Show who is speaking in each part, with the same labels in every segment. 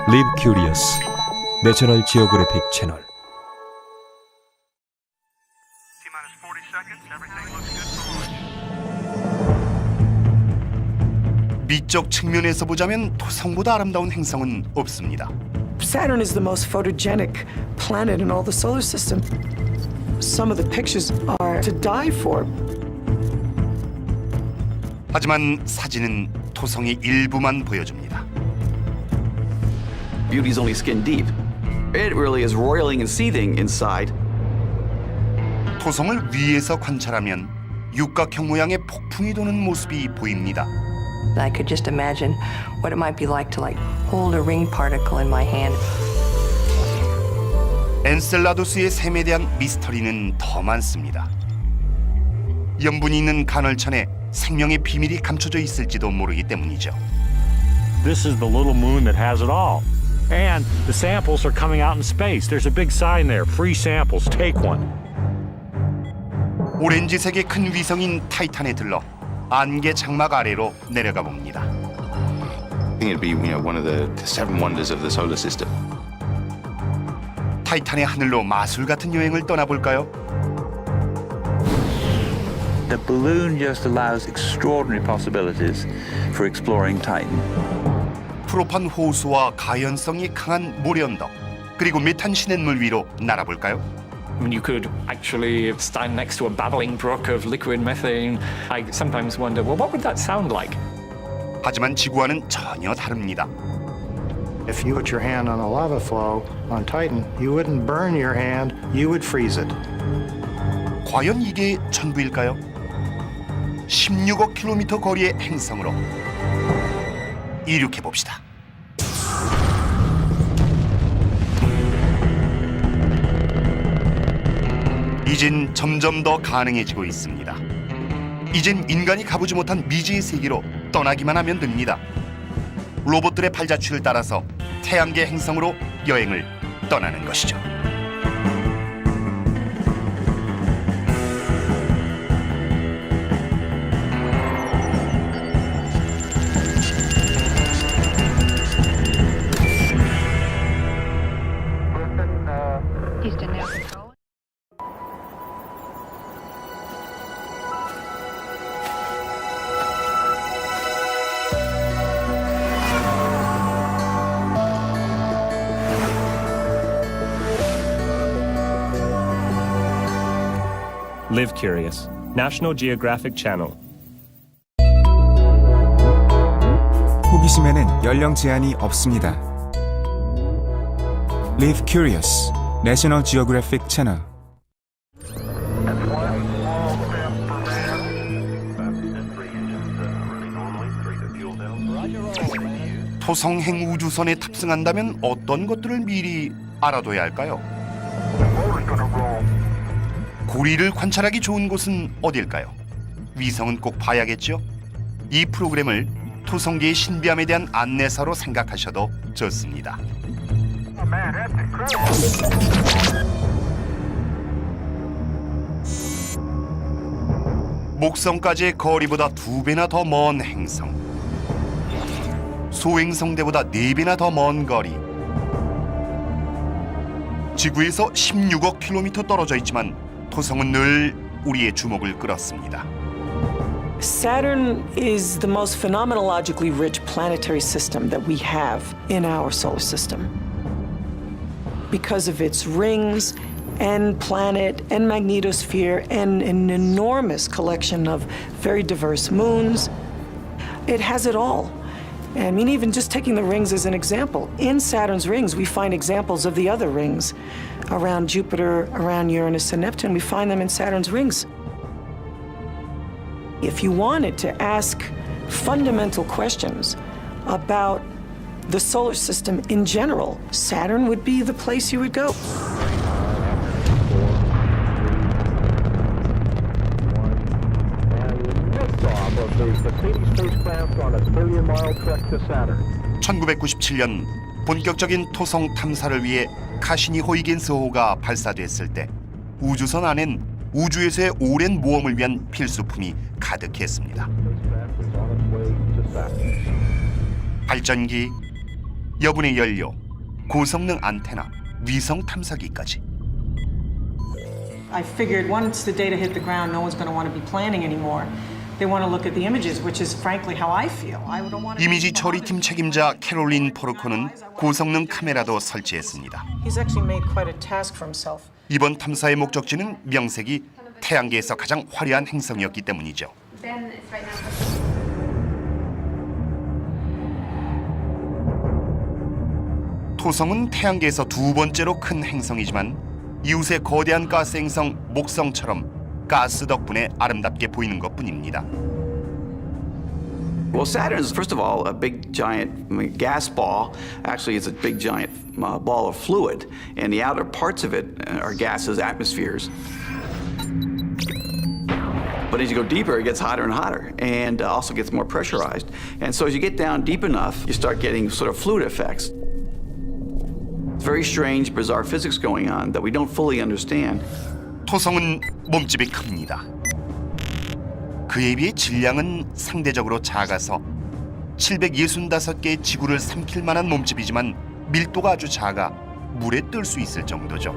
Speaker 1: Live Curious, 내셔널 지오그래픽 채널.
Speaker 2: 미적 측면에서 보자면 토성보다 아름다운 행성은 없습니다.
Speaker 3: Saturn is the most photogenic planet in all the solar system. Some of the pictures are to die for.
Speaker 2: 하지만 사진은 토성의 일부만 보여줍니다.
Speaker 4: Beauty's only skin deep. It really is roiling and seething inside.
Speaker 2: 토성을 위에서 관찰하면 육각형 모양의 폭풍이 도는 모습이 보입니다.
Speaker 5: I could just imagine what it might be like to hold a ring particle in my hand.
Speaker 2: 엔셀라두스의 샘에 대한 미스터리는 더 많습니다. 염분이 있는 간헐천에 생명의 비밀이 감춰져 있을지도 모르기 때문이죠.
Speaker 6: This is the little moon that has it all. And the samples are coming out in space. There's a big sign there. Free samples. Take one.
Speaker 2: 오렌지색의 큰 위성인 타이탄에 들러 안개 장막 아래로 내려가 봅니다.
Speaker 7: I think it'd be, one of the seven wonders of the solar system.
Speaker 2: 타이탄의 하늘로 마술 같은 여행을 떠나볼까요?
Speaker 8: The balloon just allows extraordinary possibilities for exploring Titan.
Speaker 2: 프로판 호수와 가연성이 강한 모래언덕, 그리고 메탄 시냇물 위로 날아볼까요?
Speaker 9: I mean, you could actually stand next to a babbling brook of liquid methane. I sometimes wonder, well, what would that sound like?
Speaker 2: 하지만 지구와는 전혀 다릅니다.
Speaker 10: If you put your hand on a lava flow on Titan, you wouldn't burn your hand, you would freeze it.
Speaker 2: 과연 이게 전부일까요? 16억 킬로미터 거리의 행성으로 이륙해 봅시다. 이젠 점점 더 가능해지고 있습니다. 이젠 인간이 가보지 못한 미지의 세계로 떠나기만 하면 됩니다. 로봇들의 발자취를 따라서 태양계 행성으로 여행을 떠나는 것이죠.
Speaker 11: Live Curious, National Geographic Channel.
Speaker 12: 호기심에는 연령 제한이 없습니다. Live Curious, National Geographic Channel.
Speaker 2: 토성행 우주선에 탑승한다면 어떤 것들을 미리 알아둬야 할까요? 고리를 관찰하기 좋은 곳은 어딜까요? 위성은 꼭 봐야겠죠? 이 프로그램을 토성계의 신비함에 대한 안내서로 생각하셔도 좋습니다. 목성까지의 거리보다 2배나 더 먼 행성, 소행성대보다 4배나 더 먼 거리, 지구에서 16억 킬로미터 떨어져 있지만 토성은 늘 우리의 주목을 끌었습니다.
Speaker 3: Saturn is the most phenomenologically rich planetary system that we have in our solar system. Because of its rings and planet and magnetosphere and an enormous collection of very diverse moons, it has it all. I mean, even just taking the rings as an example, in Saturn's rings, we find examples of the other rings. Around Jupiter, around Uranus and Neptune, we find them in Saturn's rings. If you wanted to ask fundamental questions about the solar system in general, Saturn would be the place you would go.
Speaker 13: on a billion-mile trek to Saturn.
Speaker 2: 1997년 본격적인 토성 탐사를 위해 카시니 호이겐스호가 발사됐을 때 우주선 안엔 우주에서의 오랜 모험을 위한 필수품이 가득했습니다. 발전기, 여분의 연료, 고성능 안테나, 위성 탐사기까지.
Speaker 3: I figured once the data hit the ground, no one's going to want to be planning anymore. They want to look at the images, which is frankly how I feel. I don't want to.
Speaker 2: 이미지 처리팀 책임자 캐롤린 포르코는 고성능 카메라도 설치했습니다.
Speaker 3: He's actually made quite a task for himself.
Speaker 2: 이번 탐사의 목적지는 명색이 태양계에서 가장 화려한 행성이었기 때문이죠. 토성은 태양계에서 두 번째로 큰 행성이지만 이웃의 거대한 가스 행성 목성처럼 가스 덕분에 아름답게 보이는 것뿐입니다.
Speaker 4: Well, Saturn is, first of all, a big giant gas ball. Actually, it's a big giant ball of fluid, and the outer parts of it are gases, atmospheres. But as you go deeper, it gets hotter and hotter, and also gets more pressurized. And so as you get down deep enough, you start getting sort of fluid effects. It's very strange, bizarre physics going on that we don't fully understand.
Speaker 2: 토성은 몸집이 큽니다. 그에 비해 질량은 상대적으로 작아서 765개의 지구를 삼킬 만한 몸집이지만 밀도가 아주 작아 물에 뜰 수 있을 정도죠.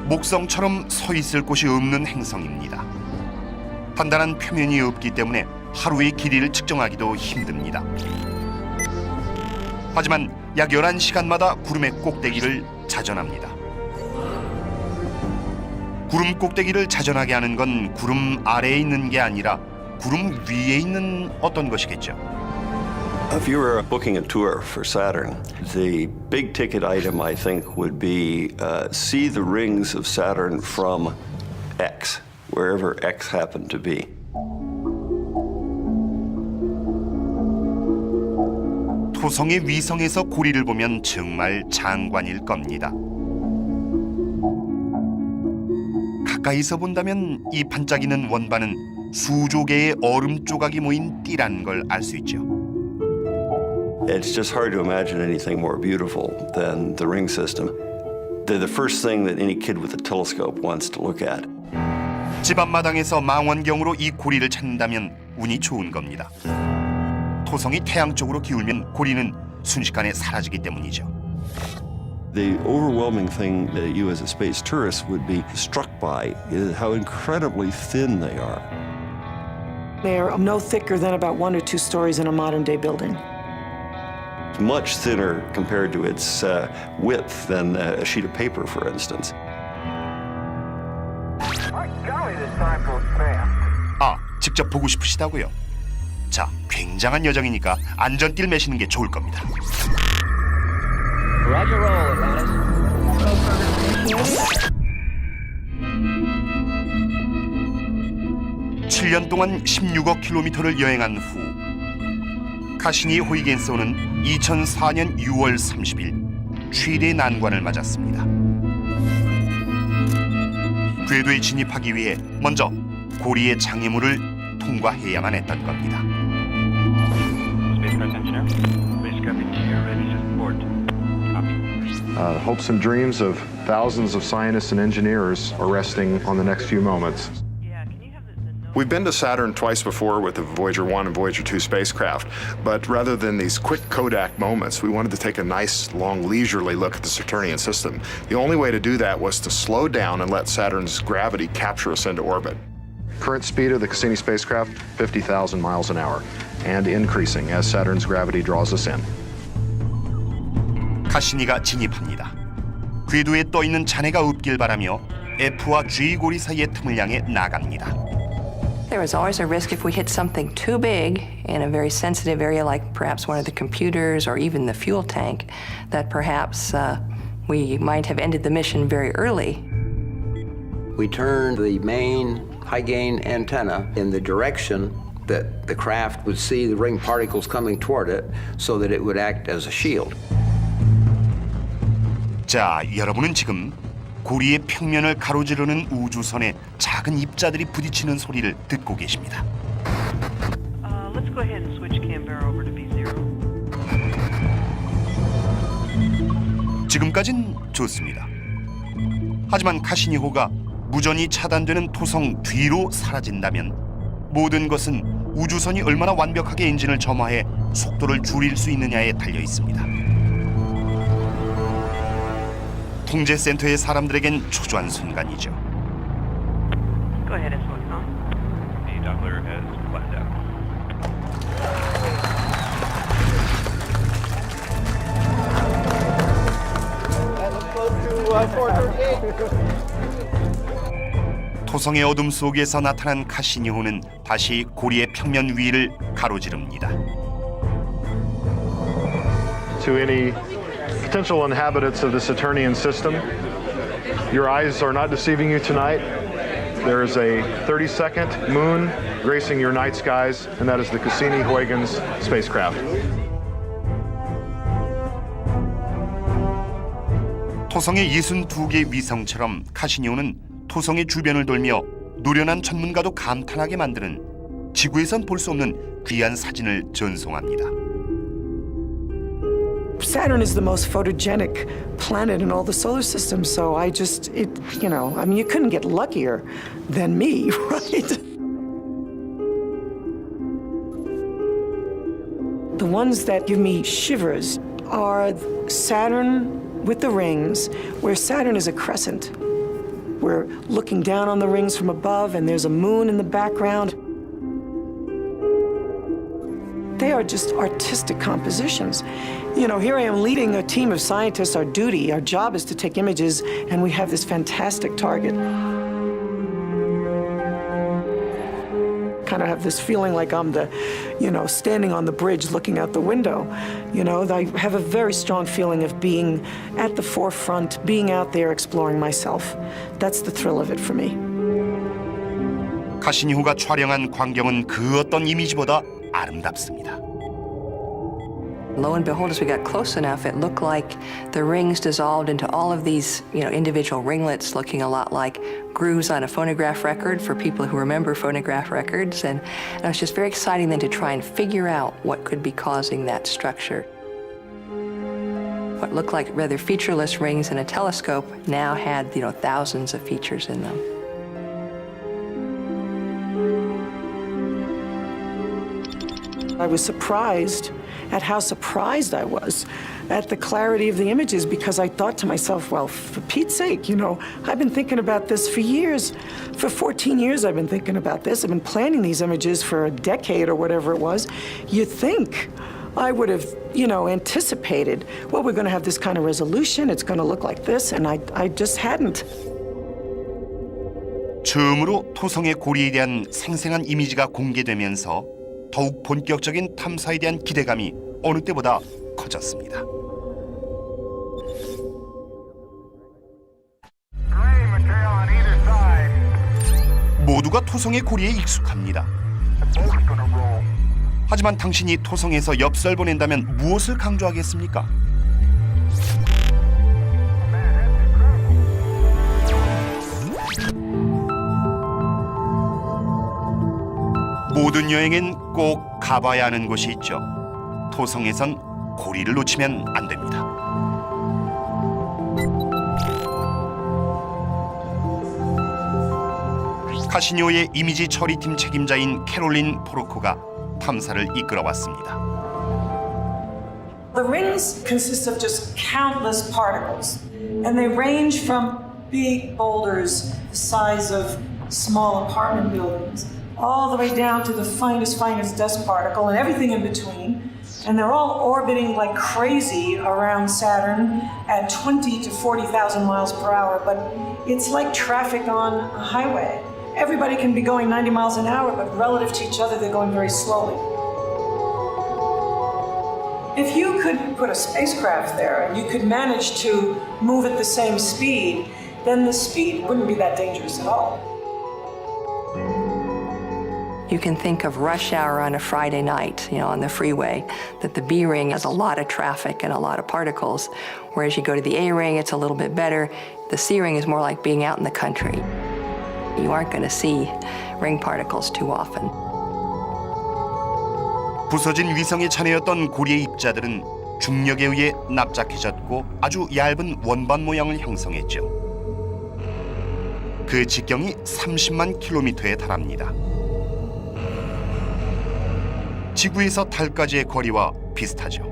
Speaker 2: 목성처럼 서 있을 곳이 없는 행성입니다. 단단한 표면이 없기 때문에 하루의 길이를 측정하기도 힘듭니다. 하지만 약 11시간마다 구름의 꼭대기를 자전합니다. 구름 꼭대기를 자전하게 하는 건 구름 아래에 있는 게 아니라 구름 위에 있는 어떤 것이겠죠.
Speaker 14: If you were booking a tour for Saturn, the big ticket item I think would be see the rings of Saturn from X, wherever X happened to be.
Speaker 2: 토성의 위성에서 고리를 보면 정말 장관일 겁니다. 가까이서 본다면 이 반짝이는 원반은 수조 개의 얼음 조각이 모인 띠라는 걸 알 수 있죠.
Speaker 14: It's just hard to imagine anything more beautiful than the ring system. They're the first thing that any kid with a telescope wants to look at.
Speaker 2: 집 앞마당에서 망원경으로 이 고리를 찾는다면 운이 좋은 겁니다. 토성이 태양 쪽으로 기울면 고리는 순식간에 사라지기 때문이죠.
Speaker 14: The overwhelming thing that you as a space tourist would be struck by is how incredibly thin they are.
Speaker 3: They are no thicker than about 1 or 2 stories in a modern-day building.
Speaker 14: It's much thinner compared to its width than a sheet of paper, for instance.
Speaker 2: 아, 직접 보고 싶으시다고요? 자, 굉장한 여정이니까 안전띠를 매시는 게 좋을 겁니다.
Speaker 13: Roger roll, Atlantis.
Speaker 2: 7년 동안 16억 킬로미터를 여행한 후 카시니 호이겐소는 2004년 6월 30일 최대 난관을 맞았습니다. 궤도에 진입하기 위해 먼저 고리의 장애물을 통과해야만 했던 겁니다.
Speaker 13: Hopes and dreams of thousands of scientists and engineers are resting on the next few moments.
Speaker 15: We've been to Saturn twice before with the Voyager 1 and Voyager 2 spacecraft, but rather than these quick Kodak moments, we wanted to take a nice, long, leisurely look at the Saturnian system. The only way to do that was to slow down and let Saturn's gravity capture us into orbit.
Speaker 13: Current speed of the Cassini spacecraft, 50,000 miles an hour, and increasing as Saturn's gravity draws us in.
Speaker 2: 카시니가 진입합니다. 궤도에 떠 있는 잔해가 없길 바라며 F와 G 고리 사이의 틈을 향해 나갑니다.
Speaker 5: There is always a risk if we hit something too big in a very sensitive area like perhaps one of the computers or even the fuel tank that perhaps we might have ended the mission very early.
Speaker 16: We turned the main high-gain antenna in the direction that the craft would see the ring particles coming toward it so that it would act as a shield.
Speaker 2: 자, 여러분은 지금 고리의 평면을 가로지르는 우주선에 작은 입자들이 부딪히는 소리를 듣고 계십니다.
Speaker 17: Let's go ahead and switch Canberra over to B0.
Speaker 2: 지금까진 좋습니다. 하지만 카시니호가 무전이 차단되는 토성 뒤로 사라진다면 모든 것은 우주선이 얼마나 완벽하게 엔진을 점화해 속도를 줄일 수 있느냐에 달려 있습니다. 통제센터의 사람들에겐 초조한 순간이죠.
Speaker 17: Go ahead and switch on.
Speaker 18: The Doppler has flattened out.
Speaker 2: 토성의 어둠 속에서 나타난 카시니호는 다시 고리의 평면 위를 가로지릅니다.
Speaker 13: To any potential inhabitants of the Saturnian system, your eyes are not deceiving you tonight. There is a 30-second moon gracing your night skies, and that is the Cassini-Huygens spacecraft.
Speaker 2: 토성의 62개 위성처럼 카시니호는 토성의 주변을 돌며 노련한 전문가도 감탄하게 만드는 지구에선 볼 수 없는 귀한 사진을 전송합니다.
Speaker 3: Saturn is the most photogenic planet in all the solar system, so I mean, you couldn't get luckier than me, right? The ones that give me shivers are Saturn with the rings, where Saturn is a crescent. We're looking down on the rings from above, and there's a moon in the background. They are just artistic compositions. You know, here I am leading a team of scientists. Our duty, our job is to take images, and we have this fantastic target. Kind of have this feeling like I'm standing on the bridge looking out the window. You know, I have a very strong feeling of being at the forefront, being out there exploring myself. That's the thrill of it for me.
Speaker 2: 카시니호가 촬영한 광경은 그 어떤 이미지보다 아름답습니다.
Speaker 5: Lo and behold, as we got close enough, it looked like the rings dissolved into all of these, individual ringlets looking a lot like grooves on a phonograph record for people who remember phonograph records. And it was just very exciting then to try and figure out what could be causing that structure. What looked like rather featureless rings in a telescope now had, thousands of features in them.
Speaker 3: I was surprised at how surprised I was at the clarity of the images, because I thought to myself, well, for Pete's sake, I've been thinking about this for years. For 14 years I've been thinking about this. I've been planning these images for a decade or whatever it was. You'd think I would have, anticipated, well, we're going to have this kind of resolution, it's going to look like this, and I just hadn't.
Speaker 2: 처음으로 토성의 고리에 대한 생생한 이미지가 공개되면서 더욱 본격적인 탐사에 대한 기대감이 어느 때보다 커졌습니다. 모두가 토성의 고리에 익숙합니다. 하지만 당신이 토성에서 엽서를 보낸다면 무엇을 강조하겠습니까? 모든 여행엔 꼭 가봐야 하는 곳이 있죠. 토성에선 고리를 놓치면 안 됩니다. 카시니호의 이미지 처리팀 책임자인 캐롤린 포르코가 탐사를 이끌어왔습니다.
Speaker 3: The rings consist of just countless particles, and they range from big boulders the size of small apartment buildings, all the way down to the finest dust particle and everything in between. And they're all orbiting like crazy around Saturn at 20 to 40,000 miles per hour, but it's like traffic on a highway. Everybody can be going 90 miles an hour, but relative to each other, they're going very slowly. If you could put a spacecraft there and you could manage to move at the same speed, then the speed wouldn't be that dangerous at all.
Speaker 5: You can think of rush hour on a Friday night, on the freeway, that the B ring has a lot of traffic and a lot of particles, whereas you go to the A ring, it's a little bit better. The C ring is more like being out in the country. You aren't going to see ring particles too often.
Speaker 2: 부서진 위성에 잔해였던 고리의 입자들은 중력에 의해 납작해졌고 아주 얇은 원반 모양을 형성했죠. 그 직경이 30만 킬로미터에 달합니다. 지구에서 달까지의 거리와 비슷하죠.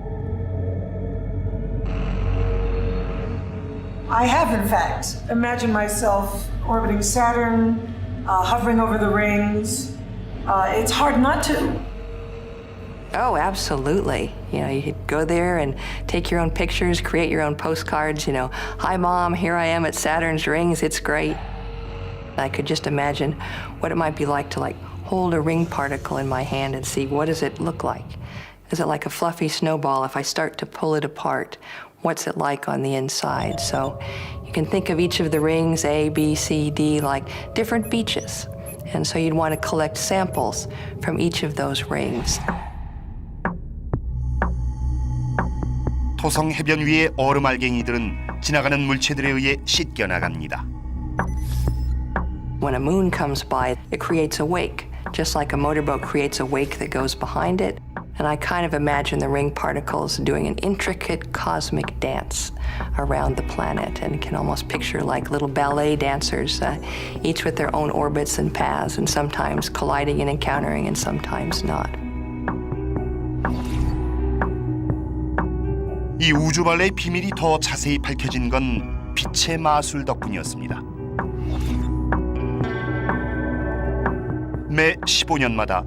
Speaker 3: I have, in fact, imagined myself orbiting Saturn, hovering over the rings. It's hard not to.
Speaker 5: Oh, absolutely. You know, you could go there and take your own pictures, create your own postcards, you know, hi Mom, here I am at Saturn's rings, it's great. I could just imagine what it might be like to hold a ring particle in my hand and see what does it look like. Is it like a fluffy snowball if I start to pull it apart? What's it like on the inside? So you can think of each of the rings, A, B, C, D, like different beaches. And so you'd want to collect samples from each of those rings.
Speaker 2: 토성 해변 위의 얼음 알갱이들은 지나가는 물체들에 의해 씻겨 나갑니다.
Speaker 5: When a moon comes by, it creates a wake, just like a motorboat creates a wake that goes behind it. And I kind of imagine the ring particles doing an intricate cosmic dance around the planet, and can almost picture like little ballet dancers, each with their own orbits and paths, and sometimes colliding and encountering, and sometimes not.
Speaker 2: 이 우주 발레의 비밀이 더 자세히 밝혀진 건 빛의 마술 덕분이었습니다. 매 15년마다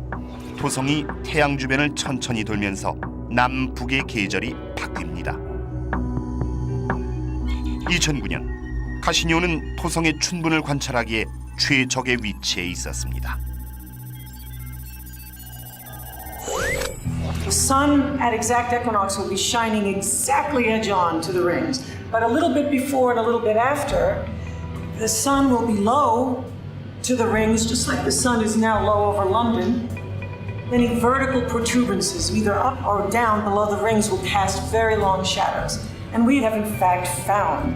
Speaker 2: 토성이 태양 주변을 천천히 돌면서 남북의 계절이 바뀝니다. 2009년 카시니오는 토성의 춘분을 관찰하기에 최적의 위치에 있었습니다.
Speaker 3: The sun at exact equinox will be shining exactly edge on to the rings. But a little bit before and a little bit after, the sun will be low to the rings, just like the sun is now low over London. Many vertical protuberances, either up or down below the rings, will cast very long shadows. And we have in fact found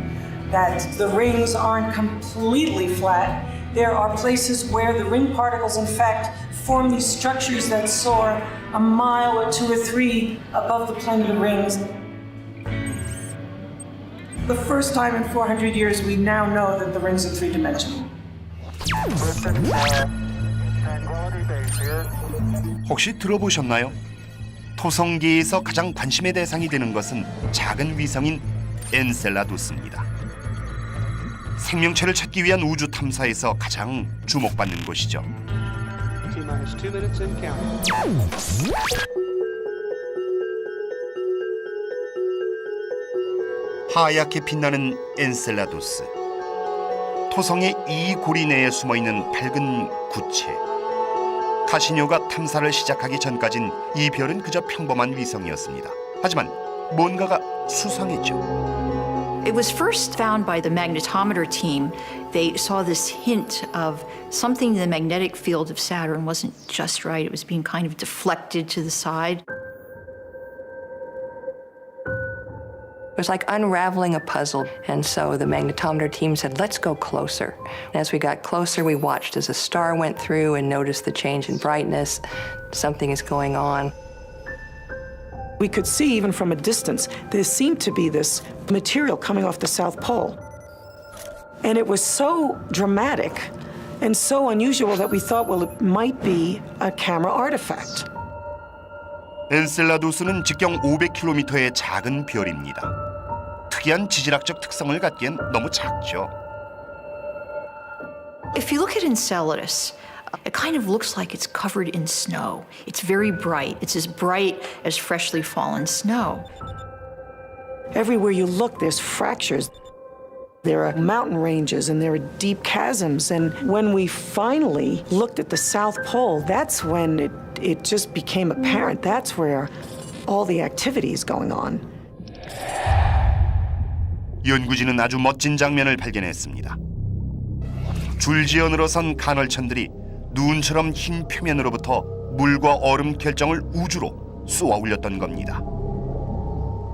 Speaker 3: that the rings aren't completely flat. There are places where the ring particles in fact form these structures that soar a mile or 2 or 3 above the plane of the rings. The first time in 400 years we now know that the rings are three-dimensional.
Speaker 2: 혹시 들어보셨나요? 토성계에서 가장 관심의 대상이 되는 것은 작은 위성인 엔셀라두스입니다. 생명체를 찾기 위한 우주 탐사에서 가장 주목받는 곳이죠. 하얗게 빛나는 엔셀라두스. 토성의 이 고리 내에 숨어있는 밝은 구체. 카시니오가 탐사를 시작하기 전까진 이 별은 그저 평범한 위성이었습니다. 하지만 뭔가가 수상했죠.
Speaker 19: It was first found by the magnetometer team. They saw this hint of something in the magnetic field of Saturn wasn't just right. It was being kind of deflected to the side.
Speaker 5: It was like unraveling a puzzle, and so the magnetometer team said, let's go closer. And as we got closer, we watched as a star went through and noticed the change in brightness. Something is going on.
Speaker 3: We could see even from a distance, there seemed to be this material coming off the South Pole. And it was so dramatic and so unusual that we thought, well, it might be a camera artifact.
Speaker 2: 엔셀라두스는 직경 500km의 작은 별입니다. 특이한 지질학적 특성을 갖기엔 너무 작죠.
Speaker 19: If you look at Enceladus, it kind of looks like it's covered in snow. It's very bright. It's as bright as freshly fallen snow.
Speaker 3: Everywhere you look, there's fractures. There are mountain ranges and there are deep chasms. And when we finally looked at the South Pole, that's when it just became apparent. That's where all the activity is going on.
Speaker 2: 연구진은 아주 멋진 장면을 발견했습니다. 줄지어 늘어선 간헐천들이 눈처럼 흰 표면으로부터 물과 얼음 결정을 우주로 쏘아 올렸던 겁니다.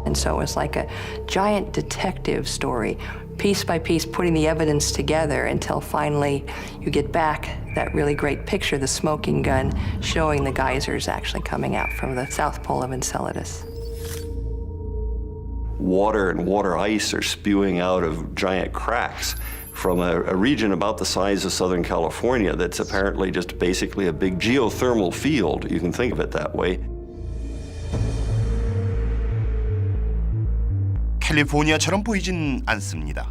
Speaker 5: And so it was like a giant detective story, piece by piece putting the evidence together until finally you get back that really great picture, the smoking gun, showing the geysers actually coming out from the South Pole of Enceladus.
Speaker 14: Water and water ice are spewing out of giant cracks from a region about the size of Southern California that's apparently just basically a big geothermal field. You can think of it that way.
Speaker 2: 캘리포니아처럼 보이진 않습니다.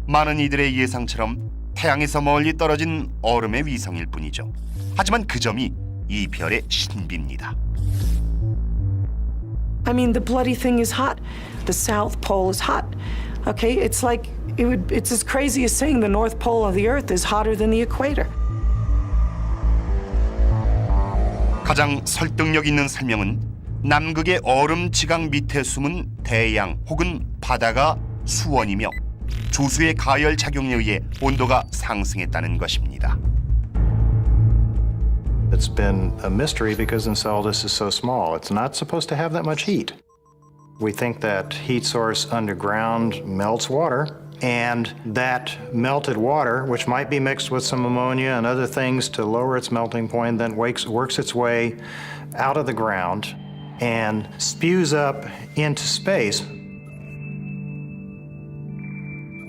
Speaker 2: 많은 이들의 예상처럼 태양에서 멀리 떨어진 얼음의 위성일 뿐이죠. 하지만 그 점이 이 별의 신비입니다.
Speaker 3: I mean, the bloody thing is hot. The South Pole is hot. Okay, it's like it's as crazy as saying the North Pole of the Earth is hotter than the equator.
Speaker 2: 가장 설득력 있는 설명은 남극의 얼음 지각 밑에 숨은 대양 혹은 바다가 수원이며 조수의 가열 작용에 의해 온도가 상승했다는 것입니다.
Speaker 10: It's been a mystery because Enceladus is so small. It's not supposed to have that much heat. We think that heat source underground melts water, and that melted water, which might be mixed with some ammonia and other things to lower its melting point, then works its way out of the ground and spews up into space.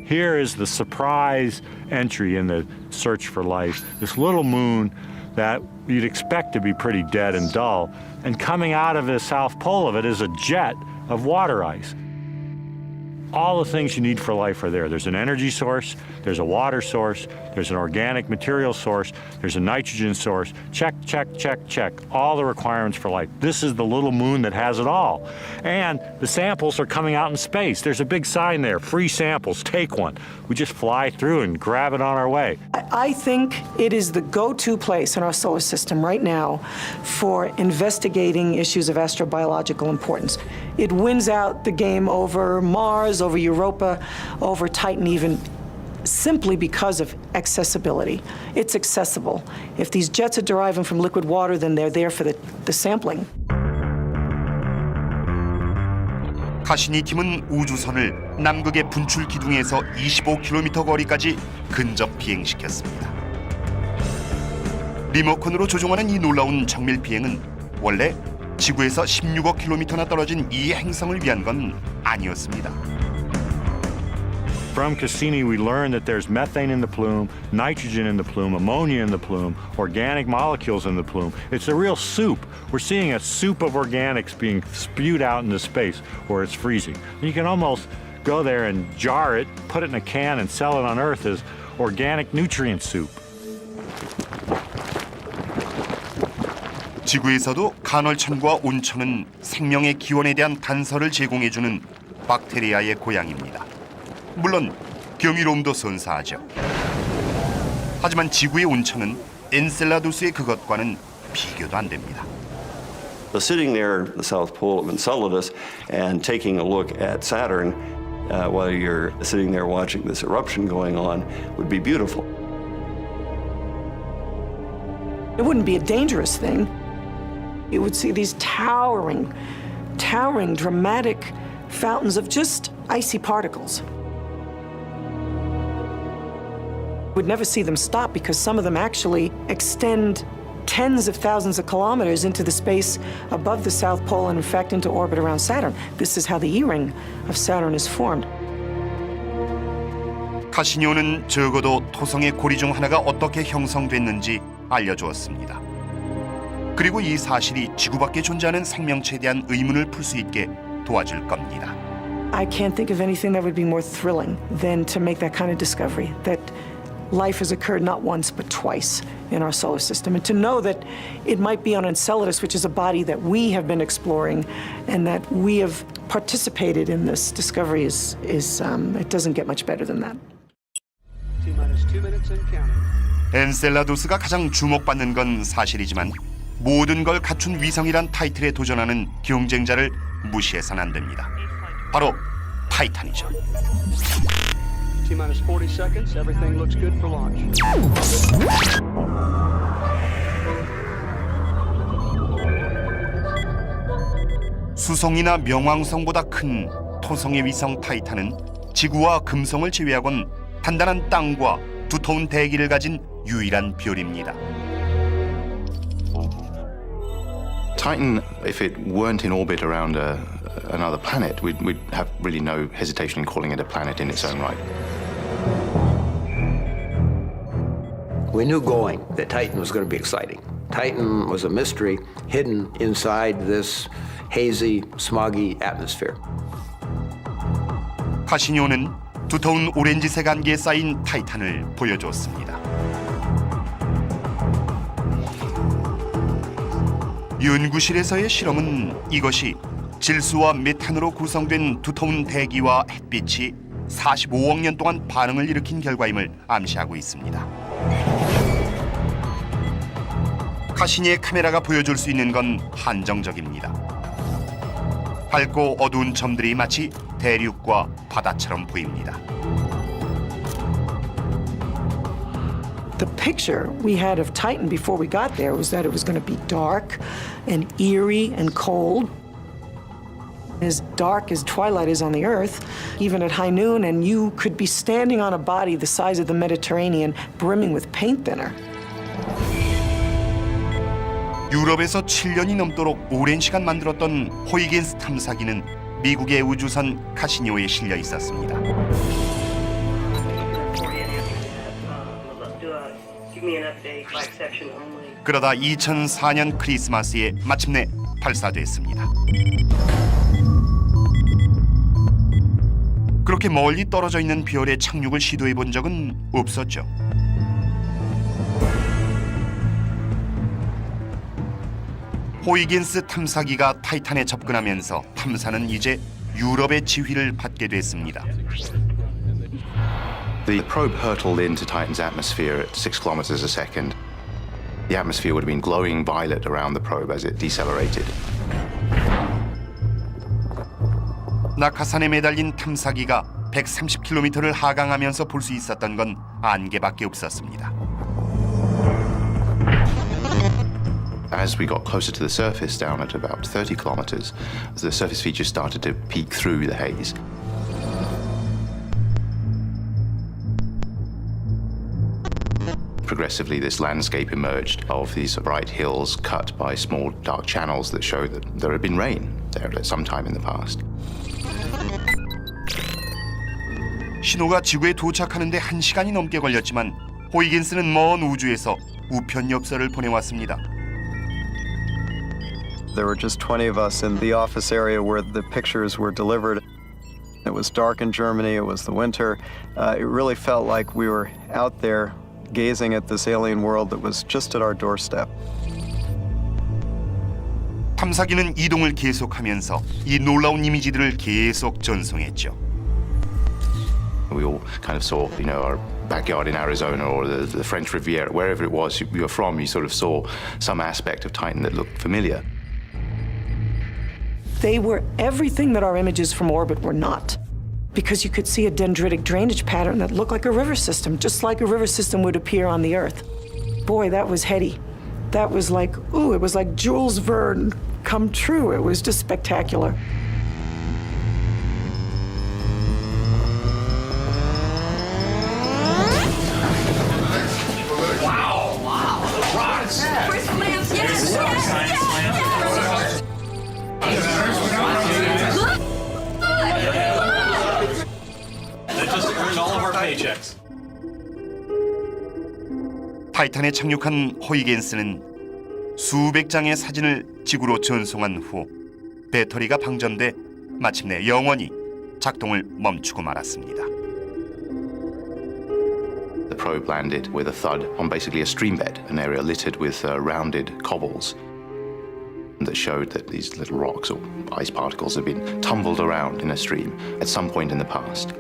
Speaker 6: Here is the surprise entry in the search for life. This little moon that you'd expect to be pretty dead and dull, and coming out of the south pole of it is a jet of water ice. All the things you need for life are there. There's an energy source, there's a water source, there's an organic material source, there's a nitrogen source. Check, check, check, check. All the requirements for life. This is the little moon that has it all. And the samples are coming out in space. There's a big sign there, free samples, take one. We just fly through and grab it on our way.
Speaker 3: I think it is the go-to place in our solar system right now for investigating issues of astrobiological importance. It wins out the game over Mars, over Europa, over Titan even, simply because of accessibility. It's accessible. If these jets are deriving from liquid water, then they're there for the sampling.
Speaker 2: 카시니 팀은 우주선을 남극의 분출 기둥에서 25km 거리까지 근접 비행시켰습니다. 리모컨으로 조종하는 이 놀라운 정밀 비행은 원래 지구에서 16억 킬로미터나 떨어진 이 행성을 위한 건 아니었습니다.
Speaker 6: From Cassini, we learned that there's methane in the plume, nitrogen in the plume, ammonia in the plume, organic molecules in the plume. It's a real soup. We're seeing a soup of organics being spewed out into space where it's freezing. And you can almost go there and jar it, put it in a can, and sell it on Earth as organic nutrient soup.
Speaker 2: 지구에서도 간헐천과 온천은 생명의 기원에 대한 단서를 제공해주는 박테리아의 고향입니다. 물론 경이로움도 선사하죠. 하지만 지구의 온천은 엔셀라두스의 그것과는 비교도 안 됩니다.
Speaker 14: Sitting there at the South Pole of Enceladus and taking a look at Saturn while you're sitting there watching this eruption going on would be beautiful.
Speaker 3: It wouldn't be a dangerous thing. You would see these towering, dramatic fountains of just icy particles. We'd never see them stop because some of them actually extend tens of thousands of kilometers into the space above the South Pole and in fact into orbit around Saturn. This is how the E-ring of Saturn is formed.
Speaker 2: 카시니오는 적어도 토성의 고리 중 하나가 어떻게 형성됐는지 알려주었습니다. 그리고 이 사실이 지구 밖에 존재하는 생명체에 대한 의문을 풀 수 있게 도와줄 겁니다.
Speaker 3: I can't think of anything that would be more thrilling than to make that kind of discovery, that life has occurred not once but twice in our solar system. And to know that it might be on Enceladus, which is a body that we have been exploring and that we have participated in this discovery is it doesn't get much better than that.
Speaker 16: T-minus 2 minutes and counting.
Speaker 2: 엔셀라두스가 가장 주목받는 건 사실이지만 모든 걸 갖춘 위성이란 타이틀에 도전하는 경쟁자를 무시해서는 안 됩니다. 바로 타이탄이죠.
Speaker 16: T-minus 40 seconds. Everything looks good for launch.
Speaker 2: 수성이나 명왕성보다 큰 토성의 위성 타이탄은 지구와 금성을 제외하곤 단단한 땅과 두터운 대기를 가진 유일한 별입니다.
Speaker 7: Titan, if it weren't in orbit around another planet, we'd have really no hesitation in calling it a planet in its own right.
Speaker 16: We knew going that Titan was going to be exciting. Titan was a mystery hidden inside this hazy, smoggy atmosphere.
Speaker 2: 카시니오는 두터운 오렌지색 안개에 쌓인 타이탄을 보여주었습니다. 연구실에서의 실험은 이것이 질소와 메탄으로 구성된 두터운 대기와 햇빛이 45억 년 동안 반응을 일으킨 결과임을 암시하고 있습니다. 카시니의 카메라가 보여줄 수 있는 건 한정적입니다. 밝고 어두운 점들이 마치 대륙과 바다처럼 보입니다.
Speaker 3: The picture we had of Titan before we got there was that it was going to be dark and eerie and cold. As dark as twilight is on the Earth, even at high noon, and you could be standing on a body the size of the Mediterranean, brimming with paint thinner.
Speaker 2: 유럽에서 7년이 넘도록 오랜 시간 만들었던 호이긴스 탐사기는 미국의 우주선 카시니오에 실려 있었습니다. 그러다 2004년 크리스마스에 마침내 발사됐습니다. 그렇게 멀리 떨어져 있는 별에 착륙을 시도해 본 적은 없었죠. 호이긴스 탐사기가 타이탄에 접근하면서 탐사는 이제 유럽의 지휘를 받게 됐습니다.
Speaker 7: The probe hurtled into Titan's atmosphere at 6 kilometers a second. The atmosphere would have been glowing violet around the probe as it decelerated.
Speaker 2: 낙하산에 매달린 탐사기가 130km를 하강하면서 볼 수 있었던 건 안개밖에 없었습니다.
Speaker 7: As we got closer to the surface, down at about 30 kilometers, the surface features started to peek through the haze. Progressively, this landscape emerged of these bright hills cut by small dark channels that show that there had been rain there at some time in the past.
Speaker 2: 신호가 지구에 도착하는데 1시간이 넘게 걸렸지만 호이긴스는 먼 우주에서 우편 엽서를 보내왔습니다.
Speaker 20: There were just 20 of us in the office area where the pictures were delivered. It was dark in Germany, it was the winter. It really felt like we were out there gazing at this alien world that was just at our doorstep.
Speaker 2: 탐사기는 이동을 계속하면서 이 놀라운 이미지들을 계속 전송했죠.
Speaker 7: We all kind of saw, our backyard in Arizona or the French Riviera, wherever it was you were from, you sort of saw some aspect of Titan that looked familiar.
Speaker 3: They were everything that our images from orbit were not. Because you could see a dendritic drainage pattern that looked like a river system, just like a river system would appear on the Earth. Boy, that was heady. That was like, it was like Jules Verne come true. It was just spectacular.
Speaker 2: 타이탄에 착륙한 호이긴스는 수백 장의 사진을 지구로 전송한 후 배터리가 방전돼 마침내 영원히 작동을 멈추고 말았습니다.
Speaker 7: The probe landed with a thud on basically a streambed, an area littered with rounded cobbles that showed that these little rocks or ice particles had been tumbled around in a stream at some point in the past.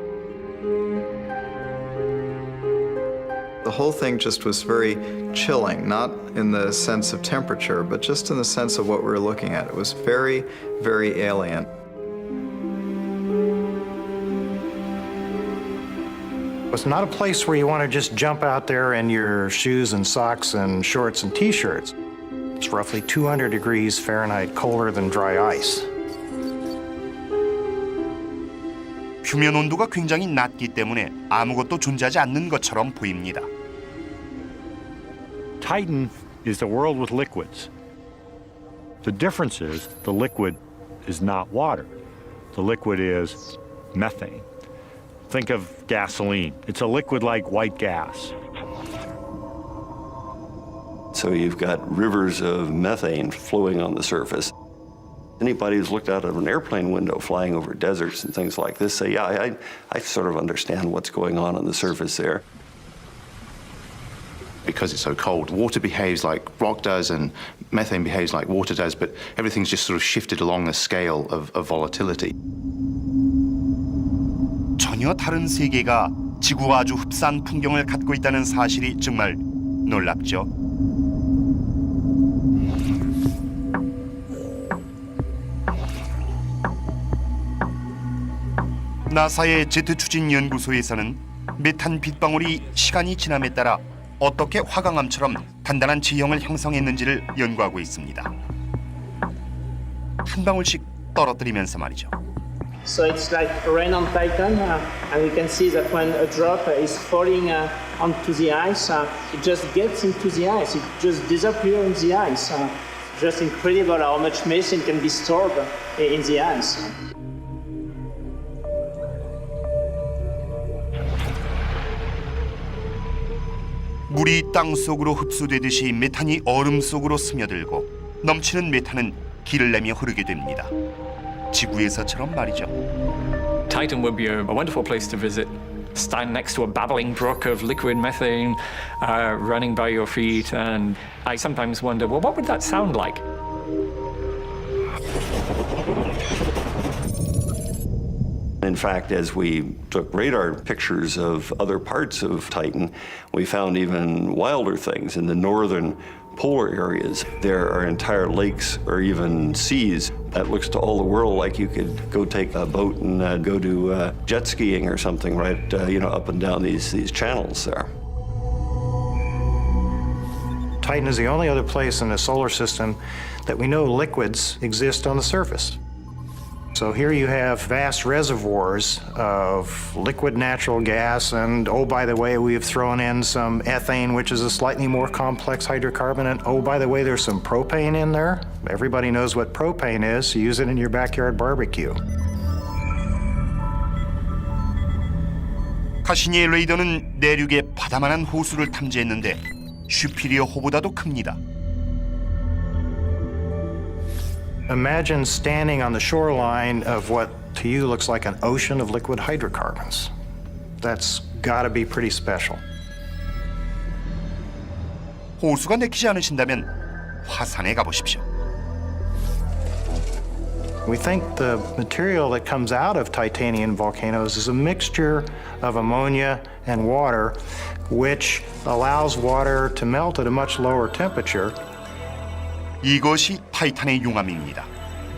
Speaker 20: The whole thing just was very chilling, not in the sense of temperature, but just in the sense of what we were looking at. It was very, very alien.
Speaker 10: It's not a place where you want to just jump out there in your shoes and socks and shorts and t-shirts. It's roughly 200 degrees Fahrenheit colder than dry ice.
Speaker 2: 표면 온도가 굉장히 낮기 때문에 아무것도 존재하지 않는 것처럼 보입니다.
Speaker 6: Titan is a world with liquids. The difference is the liquid is not water. The liquid is methane. Think of gasoline. It's a liquid like white gas.
Speaker 14: So you've got rivers of methane flowing on the surface. Anybody who's looked out of an airplane window flying over deserts and things like this say, yeah, I sort of understand what's going on the surface there.
Speaker 7: Because it's so cold, water behaves like rock does and methane behaves like water does, but everything's just sort of shifted along the scale of volatility.
Speaker 2: 전혀 다른 세계가 지구와 아주 흡사한 풍경을 갖고 있다는 사실이 정말 놀랍죠. 나사의 제트 추진 연구소에서는 메탄 빗방울이 시간이 지남에 따라 어떻게 화강암처럼 단단한 지형을 형성했는지를 연구하고 있습니다. 한 방울씩 떨어뜨리면서 말이죠.
Speaker 21: So it's like rain on Titan, and we can see that when a drop is falling onto the ice, it just gets into the ice. It just disappears in the ice. Just incredible how much methane can be stored in the ice.
Speaker 2: 물이 땅 속으로 흡수되듯이 메탄이 얼음 속으로 스며들고 넘치는 메탄은 길을 내며 흐르게 됩니다. 지구에서처럼 말이죠.
Speaker 9: Titan would be a wonderful place to visit. Stand next to a babbling brook of liquid methane running by your feet, and I sometimes wonder, well, what would that sound like?
Speaker 14: In fact, as we took radar pictures of other parts of Titan, we found even wilder things in the northern polar areas. There are entire lakes or even seas that looks to all the world like you could go take a boat and go to jet skiing or something right, up and down these channels there.
Speaker 10: Titan is the only other place in the solar system that we know liquids exist on the surface. So here you have vast reservoirs of liquid natural gas, and oh, by the way, we have thrown in some ethane, which is a slightly more complex hydrocarbon, and oh, by the way, there's some propane in there. Everybody knows what propane is, so use it in your backyard barbecue.
Speaker 2: 카시니의 레이더는 내륙의 바다만한 호수를 탐지했는데 슈피리어 호보다도 큽니다.
Speaker 10: Imagine standing on the shoreline of what to you looks like an ocean of liquid hydrocarbons. That's got to be pretty special.
Speaker 2: 호수가 내키지 않으신다면 화산에 가보십시오.
Speaker 10: We think the material that comes out of Titanian volcanoes is a mixture of ammonia and water, which allows water to melt at a much lower temperature.
Speaker 2: 이것이 타이탄의 용암입니다.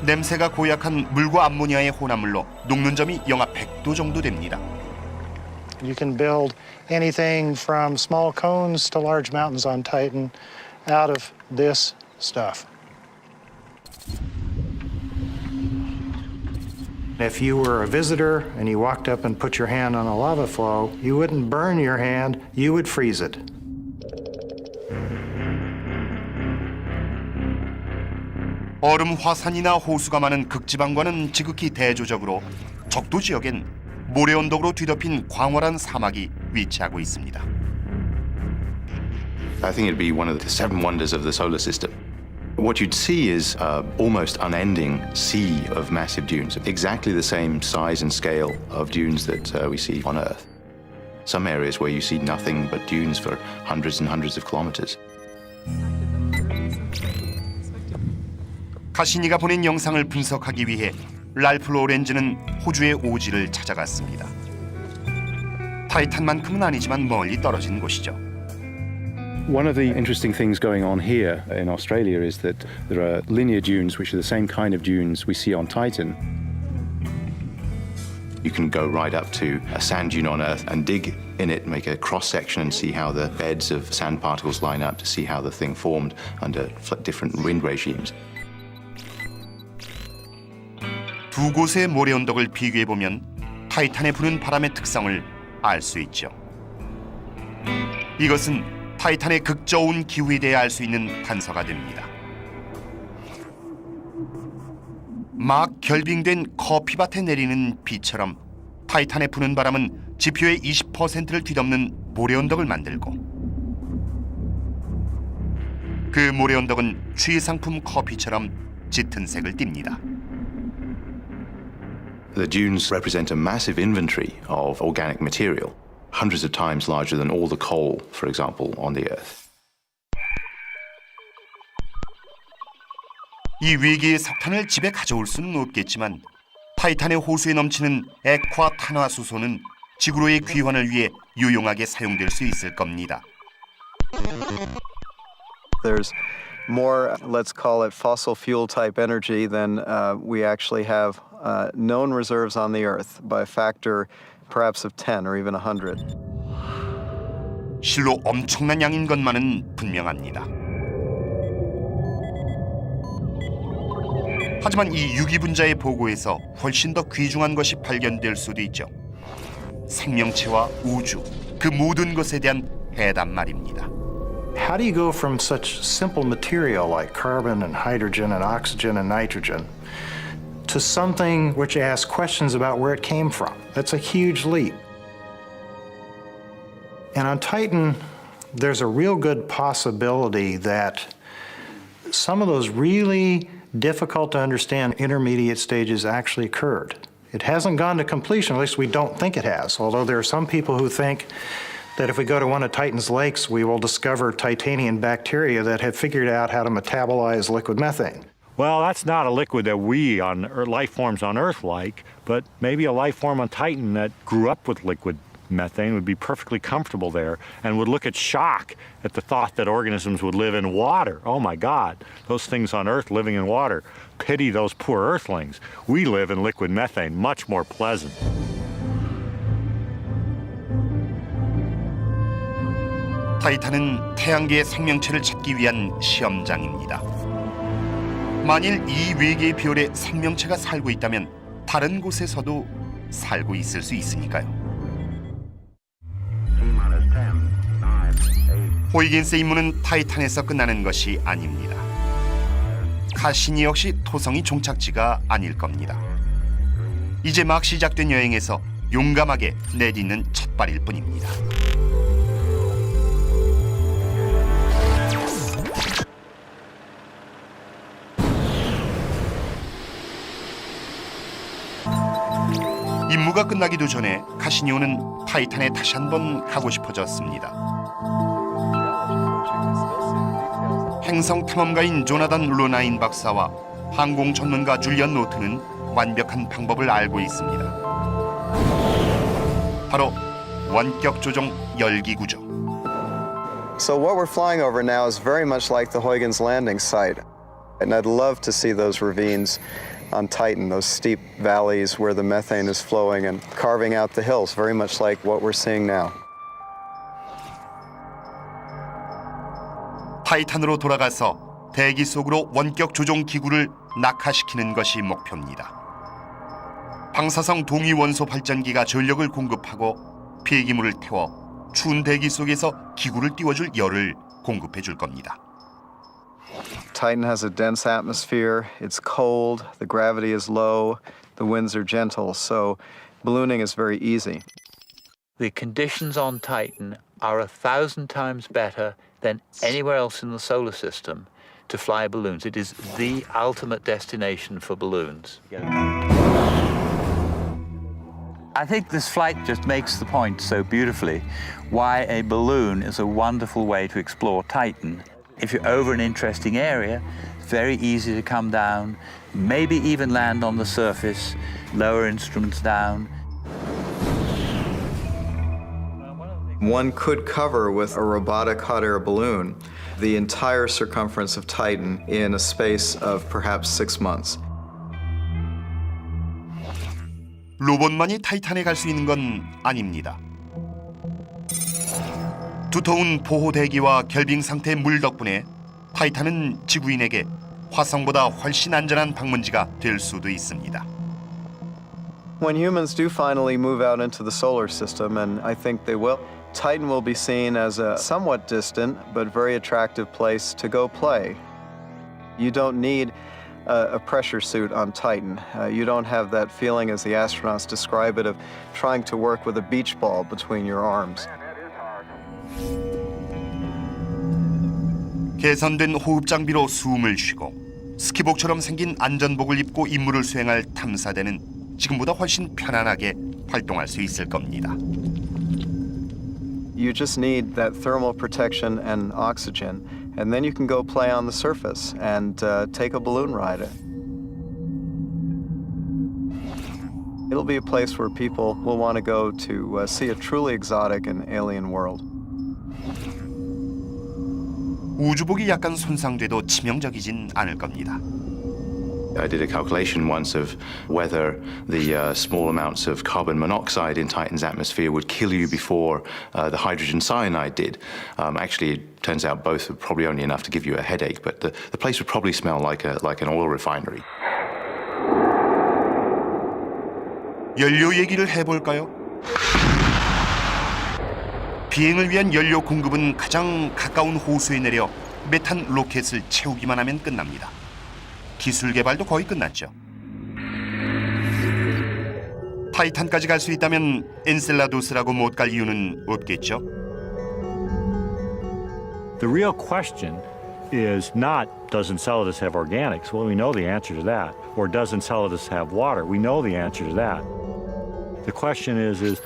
Speaker 2: 냄새가 고약한 물과 암모니아의 혼합물로 녹는 점이 영하 100도 정도 됩니다.
Speaker 10: You can build anything from small cones to large mountains on Titan out of this stuff. If you were a visitor and you walked up and put your hand on a lava flow, you wouldn't burn your hand, you would freeze it.
Speaker 2: 얼음 화산이나 호수가 많은 극지방과는 지극히 대조적으로 적도 지역엔 모래 언덕으로 뒤덮인 광활한 사막이 위치하고 있습니다.
Speaker 7: I think it'd be one of the seven wonders of the solar system. What you'd see is almost unending sea of massive dunes, exactly the same size and scale of dunes that we see on Earth. Some areas where you see nothing but dunes for hundreds and hundreds of kilometers.
Speaker 2: 카시니가 보낸 영상을 분석하기 위해 랄프 로렌즈는 호주의 오지를 찾아갔습니다. 타이탄만큼은 아니지만 멀리 떨어진 곳이죠.
Speaker 22: One of the interesting things going on here in Australia is that there are linear dunes which are the same kind of dunes we see on Titan.
Speaker 7: You can go right up to a sand dune on Earth and dig in it, make a cross-section and see how the beds of sand particles line up to see how the thing formed under different wind regimes.
Speaker 2: 두 곳의 모래 언덕을 비교해 보면 타이탄에 부는 바람의 특성을 알 수 있죠. 이것은 타이탄의 극저온 기후에 대해 알 수 있는 단서가 됩니다. 막 결빙된 커피밭에 내리는 비처럼 타이탄에 부는 바람은 지표의 20%를 뒤덮는 모래 언덕을 만들고 그 모래 언덕은 취상품 커피처럼 짙은 색을 띱니다.
Speaker 7: The dunes represent a massive inventory of organic material, hundreds of times larger than all the coal, for example, on the Earth.
Speaker 2: 이 외계의 석탄을 집에 가져올 수는 없겠지만 타이탄의 호수에 넘치는 액화 탄화수소는 지구로의 귀환을 위해 유용하게 사용될 수 있을 겁니다.
Speaker 20: There's more, let's call it fossil fuel type energy than we actually have known reserves on the Earth by a factor perhaps of 10 or even 100.
Speaker 2: 실로 엄청난 양인 것만은 분명합니다. 하지만 이 유기분자의 보고에서 훨씬 더 귀중한 것이 발견될 수도 있죠. 생명체와 우주, 그 모든 것에 대한 해답 말입니다.
Speaker 10: How do you go from such simple material like carbon and hydrogen and oxygen and nitrogen to something which asks questions about where it came from? That's a huge leap. And on Titan, there's a real good possibility that some of those really difficult to understand intermediate stages actually occurred. It hasn't gone to completion, at least we don't think it has, although there are some people who think that if we go to one of Titan's lakes, we will discover titanian bacteria that have figured out how to metabolize liquid methane.
Speaker 6: Well, that's not a liquid that we on life forms on Earth like, but maybe a life form on Titan that grew up with liquid methane would be perfectly comfortable there and would look at shock at the thought that organisms would live in water. Oh my God, those things on Earth living in water. Pity those poor Earthlings. We live in liquid methane, much more pleasant.
Speaker 2: 타이탄은 태양계의 생명체를 찾기 위한 시험장입니다. 만일 이 외계의 별에 생명체가 살고 있다면 다른 곳에서도 살고 있을 수 있으니까요. 호이긴스의 임무는 타이탄에서 끝나는 것이 아닙니다. 카시니 역시 토성이 종착지가 아닐 겁니다. 이제 막 시작된 여행에서 용감하게 내딛는 첫발일 뿐입니다. 임무가 끝나기도 전에 카시니오는 타이탄에 다시 한번 가고 싶어졌습니다. 행성 탐험가인 조나단 로나인 박사와 항공 전문가 줄리언 노트는 완벽한 방법을 알고 있습니다. 바로 원격 조종 열기 구조.
Speaker 20: So what we're flying over now is very much like the Huygens landing site. And I'd love to see those ravines on Titan, those steep valleys where the methane is flowing and carving out the hills, very much like what we're seeing now.
Speaker 2: 타이탄으로 돌아가서 대기 속으로 원격 조종 기구를 낙하시키는 것이 목표입니다. 방사성 동위 원소 발전기가 전력을 공급하고 폐기물을 태워 추운 대기 속에서 기구를 띄워줄 열을 공급해 줄 겁니다.
Speaker 20: Titan has a dense atmosphere, it's cold, the gravity is low, the winds are gentle, so ballooning is very easy.
Speaker 1: The conditions on Titan are 1,000 times better than anywhere else in the solar system to fly balloons. It is the ultimate destination for balloons. I think this flight just makes the point so beautifully why a balloon is a wonderful way to explore Titan. If you're over an interesting area, it's very easy to come down, maybe even land on the surface, lower instruments down.
Speaker 20: One could cover with a robotic hot air balloon the entire circumference of Titan in a space of perhaps 6 months.
Speaker 2: 로봇만이 타이탄에 갈 수 있는 건 아닙니다. 두터운 보호 대기와 결빙 상태의 물 덕분에 타이탄은 지구인에게 화성보다 훨씬 안전한 방문지가 될 수도 있습니다.
Speaker 20: When humans do finally move out into the solar system, and I think they will, Titan will be seen as a somewhat distant but very attractive place to go play. You don't need a pressure suit on Titan. You don't have that feeling, as the astronauts describe it, of trying to work with a beach ball between your arms.
Speaker 2: 개선된 호흡 장비로 숨을 쉬고 스키복처럼 생긴 안전복을 입고 임무를 수행할 탐사대는 지금보다 훨씬 편안하게 활동할 수 있을 겁니다.
Speaker 20: You just need that thermal protection and oxygen, and then you can go play on the surface and take a balloon ride. It'll be a place where people will want to go to see a truly exotic and alien world.
Speaker 2: 우주복이 약간 손상돼도 치명적이진 않을 겁니다.
Speaker 7: I did a calculation once of whether the small amounts of carbon monoxide in Titan's atmosphere would kill you before the hydrogen cyanide did. Actually, it turns out both are probably only enough to give you a headache, but the place would probably smell like an oil refinery.
Speaker 2: 연료 얘기를 해볼까요? 비행을 위한 연료 공급은 가장 가까운 호수에 내려 메탄 로켓을 채우기만 하면 끝납니다. 기술 개발도 거의 끝났죠. 타이탄까지 갈 수 있다면 엔셀라두스라고 못 갈 이유는 없겠죠.
Speaker 6: The real question is not, does Enceladus have organics? Well, we know the answer to that. Or does Enceladus have water? We know the answer to that. The question is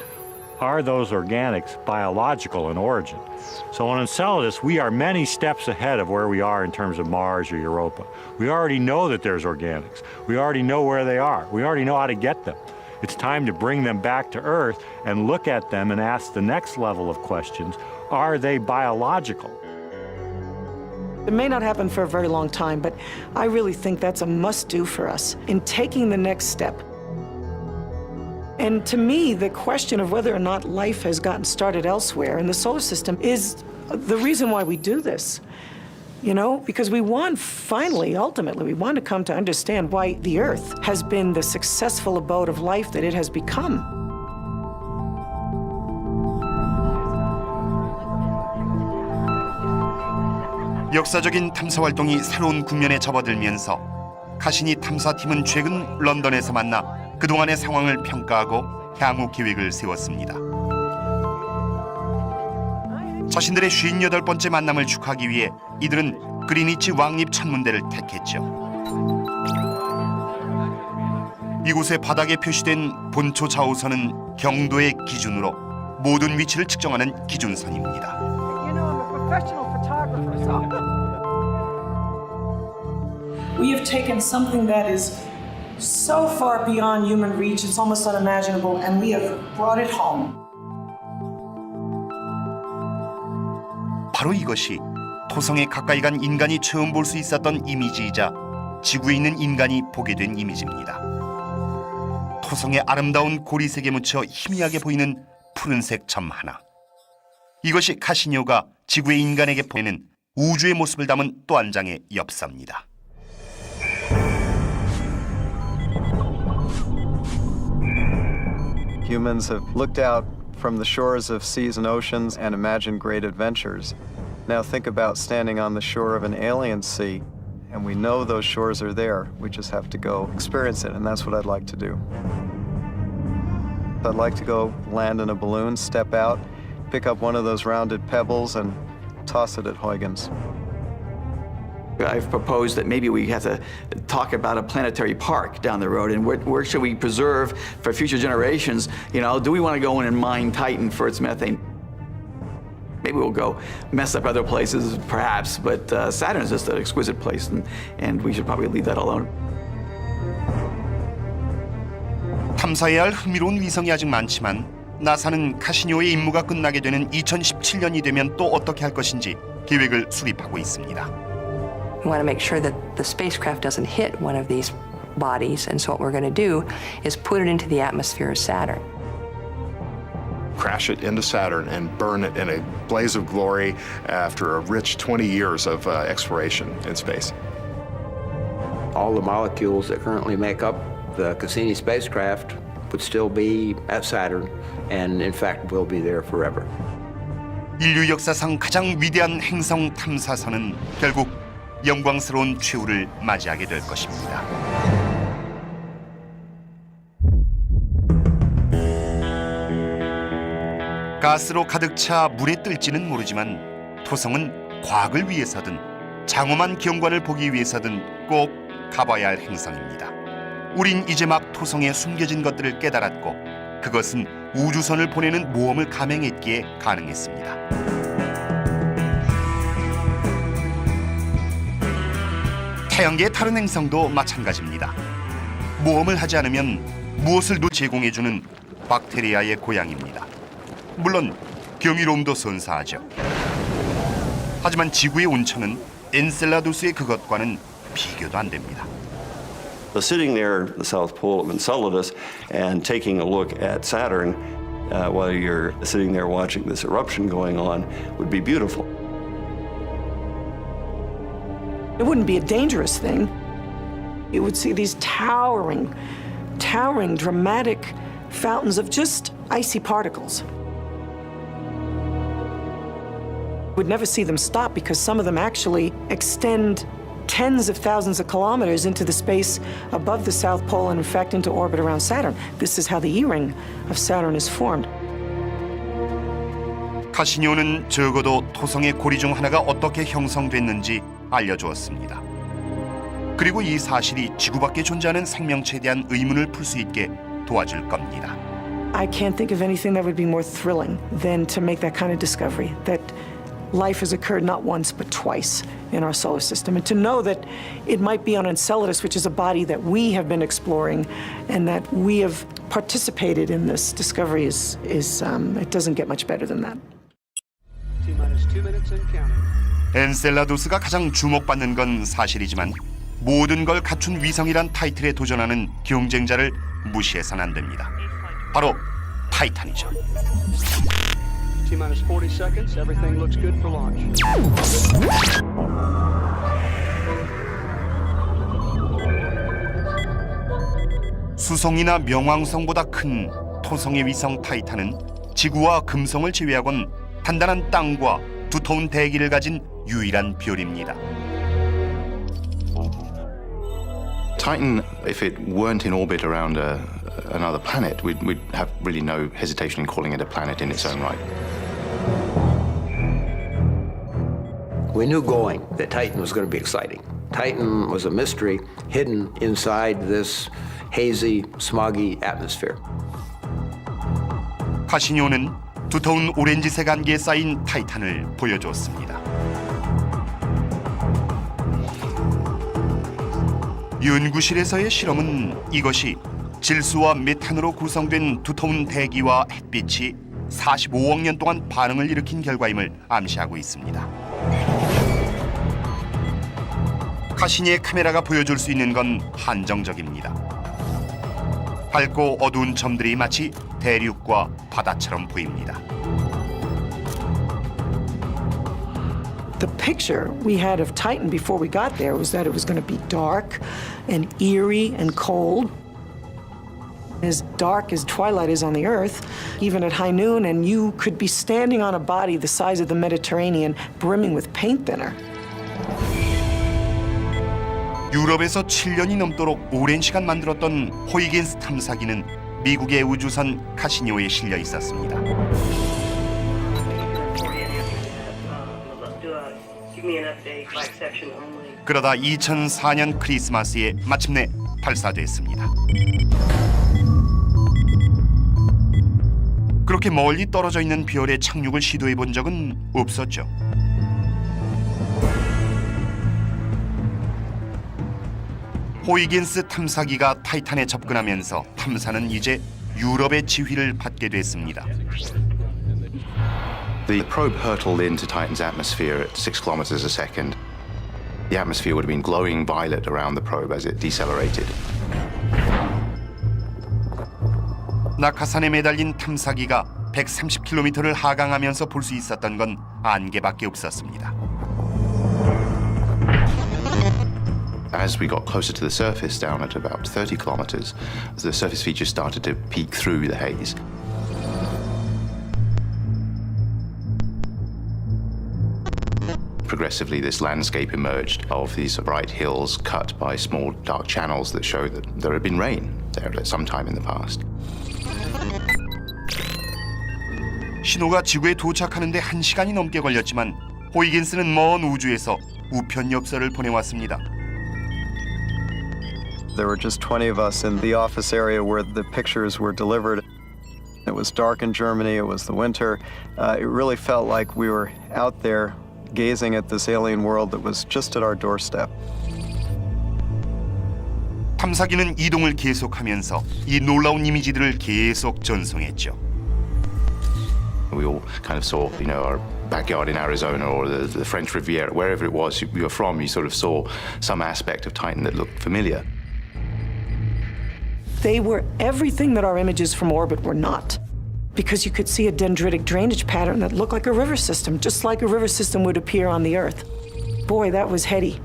Speaker 6: are those organics biological in origin? So on Enceladus, we are many steps ahead of where we are in terms of Mars or Europa. We already know that there's organics. We already know where they are. We already know how to get them. It's time to bring them back to Earth and look at them and ask the next level of questions. Are they biological?
Speaker 3: It may not happen for a very long time, but I really think that's a must-do for us in taking the next step. And to me, the question of whether or not life has gotten started elsewhere in the solar system is the reason why we do this. You know, because we want, finally, ultimately, we want to come to understand why the Earth has been the successful abode of life that it has become.
Speaker 2: 역사적인 탐사 활동이 새로운 국면에 접어들면서 카시니 탐사팀은 최근 런던에서 만나 그동안의 상황을 평가하고 향후 계획을 세웠습니다. 자신들의 58번째 만남을 축하하기 위해 이들은 그리니치 왕립 천문대를 택했죠. 이곳의 바닥에 표시된 본초 좌우선은 경도의 기준으로 모든 위치를 측정하는 기준선입니다.
Speaker 3: We have taken something that is so far beyond human reach, it's almost unimaginable, and we have brought it home.
Speaker 2: 바로 이것이 토성에 가까이 간 인간이 처음 볼 수 있었던 이미지이자 지구에 있는 인간이 보게 된 이미지입니다. 토성의 아름다운 고리색에 묻혀 희미하게 보이는 푸른색 점 하나. 이것이 카시니오가 지구의 인간에게 보내는 우주의 모습을 담은 또 한 장의 엽서입니다.
Speaker 20: Humans have looked out from the shores of seas and oceans and imagined great adventures. Now think about standing on the shore of an alien sea, and we know those shores are there. We just have to go experience it, and that's what I'd like to do. I'd like to go land in a balloon, step out, pick up one of those rounded pebbles, and toss it at Huygens.
Speaker 4: I've proposed that maybe we have to talk about a planetary park down the road, and where should we preserve for future generations? You know, do we want to go in and mine Titan for its methane? Maybe we'll go mess up other places, perhaps, but Saturn is just an exquisite place, and we should probably leave that alone.
Speaker 2: 탐사해야 할 흥미로운 위성이 아직 많지만 나사는 카시니오의 임무가 끝나게 되는 2017년이 되면 또 어떻게 할 것인지 계획을 수립하고 있습니다.
Speaker 5: We want to make sure that the spacecraft doesn't hit one of these bodies, and so what we're going to do is put it into the atmosphere of Saturn.
Speaker 15: Crash it into Saturn and burn it in a blaze of glory after a rich 20 years of exploration in space.
Speaker 16: All the molecules that currently make up the Cassini spacecraft would still be at Saturn, and in fact will be there forever.
Speaker 2: 인류 역사상 가장 위대한 행성 탐사선은 결국 영광스러운 최후를 맞이하게 될 것입니다. 가스로 가득 차 물에 뜰지는 모르지만 토성은 과학을 위해서든 장엄한 경관을 보기 위해서든 꼭 가봐야 할 행성입니다. 우린 이제 막 토성에 숨겨진 것들을 깨달았고 그것은 우주선을 보내는 모험을 감행했기에 가능했습니다. 태양계의 다른 행성도 마찬가지입니다. 모험을 하지 않으면 무엇을도 제공해주는 박테리아의 고향입니다. 물론 경이로움도 선사하죠. 하지만 지구의 온천은 엔셀라두스의 그것과는 비교도 안 됩니다.
Speaker 14: So sitting there at the South Pole of Enceladus and taking a look at Saturn while you're sitting there watching this eruption going on would be beautiful.
Speaker 3: It wouldn't be a dangerous thing. You would see these towering, dramatic fountains of just icy particles. We'd never see them stop because some of them actually extend tens of thousands of kilometers into the space above the South Pole and in fact into orbit around Saturn. This is how the E-ring of Saturn is formed.
Speaker 2: 카시니오는 적어도 토성의 고리 중 하나가 어떻게 형성됐는지 알려주었습니다. 그리고 이 사실이 지구 밖에 존재하는 생명체에 대한 의문을 풀 수 있게 도와줄 겁니다.
Speaker 3: I can't think of anything that would be more thrilling than to make that kind of discovery, that life has occurred not once but twice in our solar system, and to know that it might be on Enceladus, which is a body that we have been exploring and that we have participated in this discovery is it doesn't get much better than that.
Speaker 8: T-2 minutes and counting.
Speaker 2: 엔셀라두스가 가장 주목받는 건 사실이지만 모든 걸 갖춘 위성이란 타이틀에 도전하는 경쟁자를 무시해서는 안 됩니다. 바로 타이탄이죠.
Speaker 8: T-minus 40 seconds. Everything looks good for launch.
Speaker 2: 수성이나 명왕성보다 큰 토성의 위성 타이탄은 지구와 금성을 제외하곤 단단한 땅과 두터운 대기를 가진 유일한 별입니다.
Speaker 7: Titan, if it weren't in orbit around another planet, we'd have really no hesitation in calling it a planet in its own right.
Speaker 16: We knew going that Titan was going to be exciting. Titan was a mystery hidden inside this hazy, smoggy atmosphere.
Speaker 2: 카시니오는 두터운 오렌지색 안개에 쌓인 타이탄을 보여주었습니다. 연구실에서의 실험은 이것이 질소와 메탄으로 구성된 두터운 대기와 햇빛이 45억 년 동안 반응을 일으킨 결과임을 암시하고 있습니다. 카시니의 카메라가 보여줄 수 있는 건 한정적입니다. 밝고 어두운 점들이 마치 대륙과 바다처럼 보입니다.
Speaker 3: The picture we had of Titan before we got there was that it was going to be dark and eerie and cold. As dark as twilight is on the Earth, even at high noon, and you could be standing on a body the size of the Mediterranean, brimming with paint thinner.
Speaker 2: 유럽에서 7년이 넘도록 오랜 시간 만들었던 호이긴스 탐사기는 미국의 우주선 카시니오에 실려 있었습니다. 그러다 2004년 크리스마스에 마침내 발사됐습니다. 그렇게 멀리 떨어져 있는 별에 착륙을 시도해 본 적은 없었죠. 호이긴스 탐사기가 타이탄에 접근하면서 탐사는 이제 유럽의 지휘를 받게 됐습니다.
Speaker 7: The probe hurtled into Titan's atmosphere at 6 kilometers a second. The atmosphere would have been glowing violet around the probe as it decelerated.
Speaker 2: 낙하산에 매달린 탐사기가 130km를 하강하면서 볼 수 있었던 건 안개밖에 없었습니다.
Speaker 7: As we got closer to the surface, down at about 30 kilometers, the surface features started to peek through the haze. Progressively, this landscape emerged of these bright hills cut by small dark channels that show that there had been rain there at some time in the past.
Speaker 2: 신호가 지구에 도착하는데 1시간이 넘게 걸렸지만 호이긴스는 먼 우주에서 우편 엽서를 보내왔습니다.
Speaker 20: There were just 20 of us in the office area where the pictures were delivered. It was dark in Germany, it was the winter. It really felt like we were out there gazing at this alien world that was just at our doorstep.
Speaker 2: 탐사기는 이동을 계속하면서 이 놀라운 이미지들을 계속 전송했죠.
Speaker 7: We all kind of saw, our backyard in Arizona or the French Riviera, wherever it was you were from, you sort of saw some aspect of Titan that looked familiar.
Speaker 3: They were everything that our images from orbit were not. Because you could see a dendritic drainage pattern that looked like a river system, just like a river system would appear on the Earth. Boy, that was heady.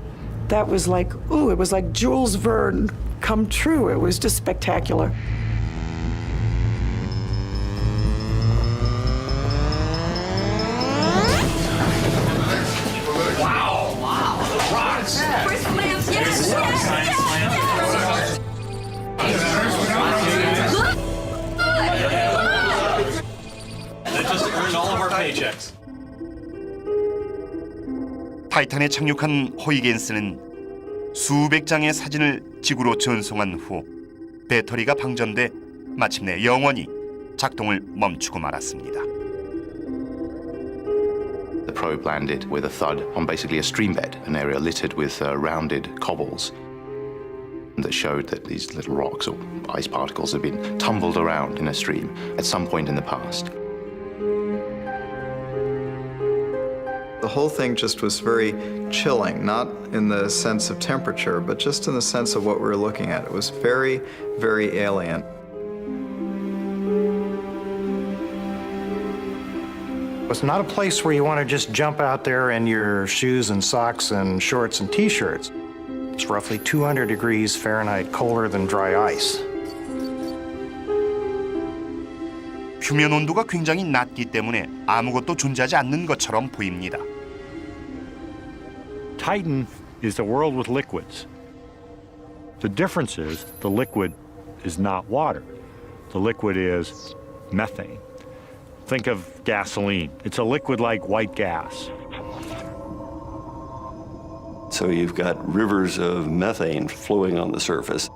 Speaker 3: That was like, ooh, it was like Jules Verne come true. It was just spectacular.
Speaker 2: 타이탄에 착륙한 호이겐스는 수백 장의 사진을 지구로 전송한 후 배터리가 방전돼 마침내 영원히 작동을 멈추고 말았습니다.
Speaker 7: The probe landed with a thud on basically a streambed, an area littered with rounded cobbles that showed that these little rocks or ice particles had been tumbled around in a stream at some point in the past.
Speaker 20: The whole thing just was very chilling, not in the sense of temperature, but just in the sense of what we were looking at. It was very, very alien.
Speaker 10: It's not a place where you want to just jump out there in your shoes and socks and shorts and t-shirts. It's roughly 200 degrees Fahrenheit colder than dry ice.
Speaker 2: 표면 온도가 굉장히 낮기 때문에 아무것도 존재하지 않는 것처럼 보입니다.
Speaker 6: Titan is a world with liquids. The difference is the liquid is not water. The liquid is methane. Think of gasoline. It's a liquid like white gas.
Speaker 14: So you've got rivers of methane flowing on the surface.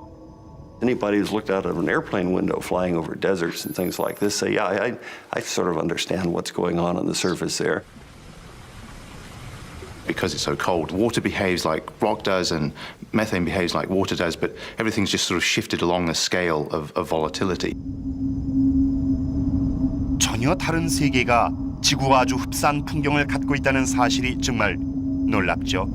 Speaker 14: Anybody who's looked out of an airplane window flying over deserts and things like this say, yeah, I sort of understand what's going on the surface there.
Speaker 7: Because it's so cold, water behaves like rock does and methane behaves like water does, but everything's just sort of shifted along the scale of volatility.
Speaker 2: 전혀 다른 세계가 지구와 아주 흡사한 풍경을 갖고 있다는 사실이 정말 놀랍죠.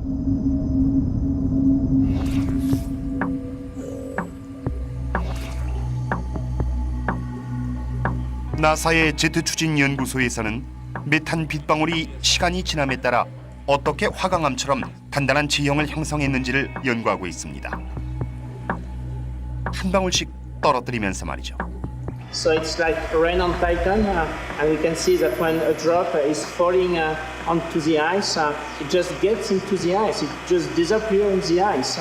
Speaker 2: 나사의 제트 추진 연구소에서는 메탄 빗방울이 시간이 지남에 따라 어떻게 화강암처럼 단단한 지형을 형성했는지를 연구하고 있습니다. 한 방울씩 떨어뜨리면서 말이죠.
Speaker 21: So it's like rain on Titan, and we can see that when a drop is falling onto the ice, it just gets into the ice. It just disappears in the ice.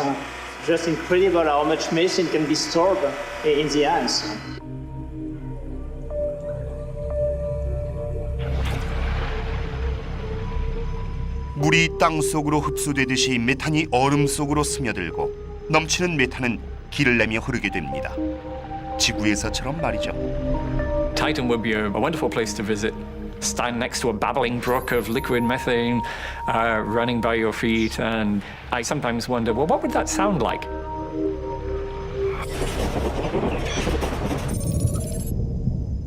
Speaker 21: Just incredible how much methane can be stored in the ice.
Speaker 2: 물이 땅 속으로 흡수되듯이 메탄이 얼음 속으로 스며들고 넘치는 메탄은 길을 내며 흐르게 됩니다. 지구에서처럼 말이죠.
Speaker 9: Titan would be a wonderful place to visit. Stand next to a babbling brook of liquid methane running by your feet, and I sometimes wonder, well, what would that sound like?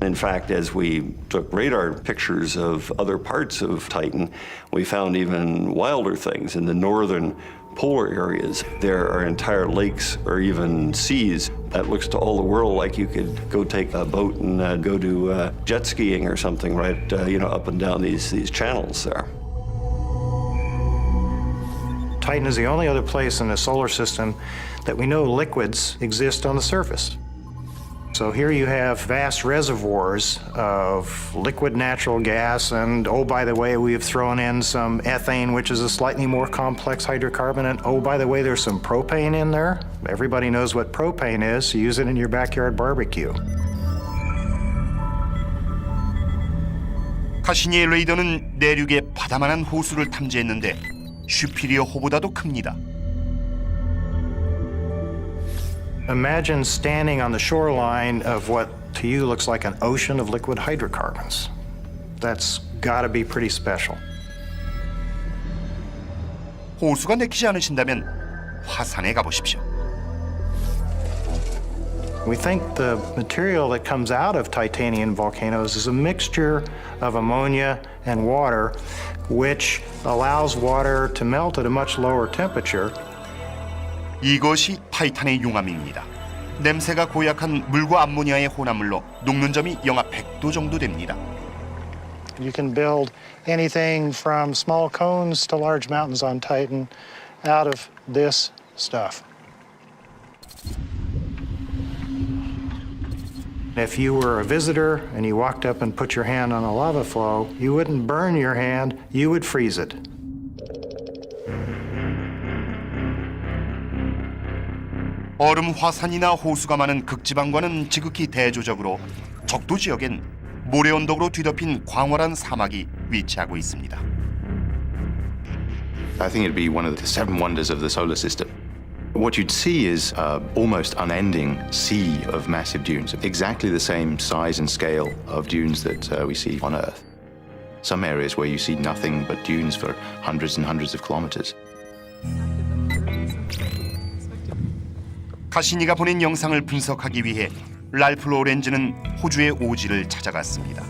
Speaker 14: In fact, as we took radar pictures of other parts of Titan, we found even wilder things in the northern polar areas. There are entire lakes or even seas that looks to all the world like you could go take a boat and go to jet skiing or something, right? Up and down these channels there.
Speaker 10: Titan is the only other place in the solar system that we know liquids exist on the surface. So here you have vast reservoirs of liquid natural gas, and oh, by the way, we have thrown in some ethane, which is a slightly more complex hydrocarbon, and oh, by the way, there's some propane in there. Everybody knows what propane is, so use it in your backyard barbecue.
Speaker 2: 카시니의 레이더는 내륙의 바다만한 호수를 탐지했는데 슈피리어 호보다도 큽니다.
Speaker 10: Imagine standing on the shoreline of what to you looks like an ocean of liquid hydrocarbons. That's got to be pretty special.
Speaker 2: 호수가 내키지 않으신다면 화산에 가보십시오.
Speaker 10: We think the material that comes out of titanium volcanoes is a mixture of ammonia and water, which allows water to melt at a much lower temperature.
Speaker 2: 이것이 타이탄의 용암입니다. 냄새가 고약한 물과 암모니아의 혼합물로 녹는 점이 영하 100도 정도 됩니다.
Speaker 10: You can build anything from small cones to large mountains on Titan out of this stuff. If you were a visitor and you walked up and put your hand on a lava flow, you wouldn't burn your hand, you would freeze it.
Speaker 2: 얼음 화산이나 호수가 많은 극지방과는 지극히 대조적으로 적도 지역엔 모래 언덕으로 뒤덮인 광활한 사막이 위치하고 있습니다.
Speaker 7: I think it'd be one of the seven wonders of the solar system. What you'd see is almost unending sea of massive dunes, exactly the same size and scale of dunes that we see on Earth. Some areas where you see nothing but dunes for hundreds and hundreds of kilometers.
Speaker 2: 카시니가 보낸 영상을 분석하기 위해 랄프 로렌즈는 호주의 오지를 찾아갔습니다.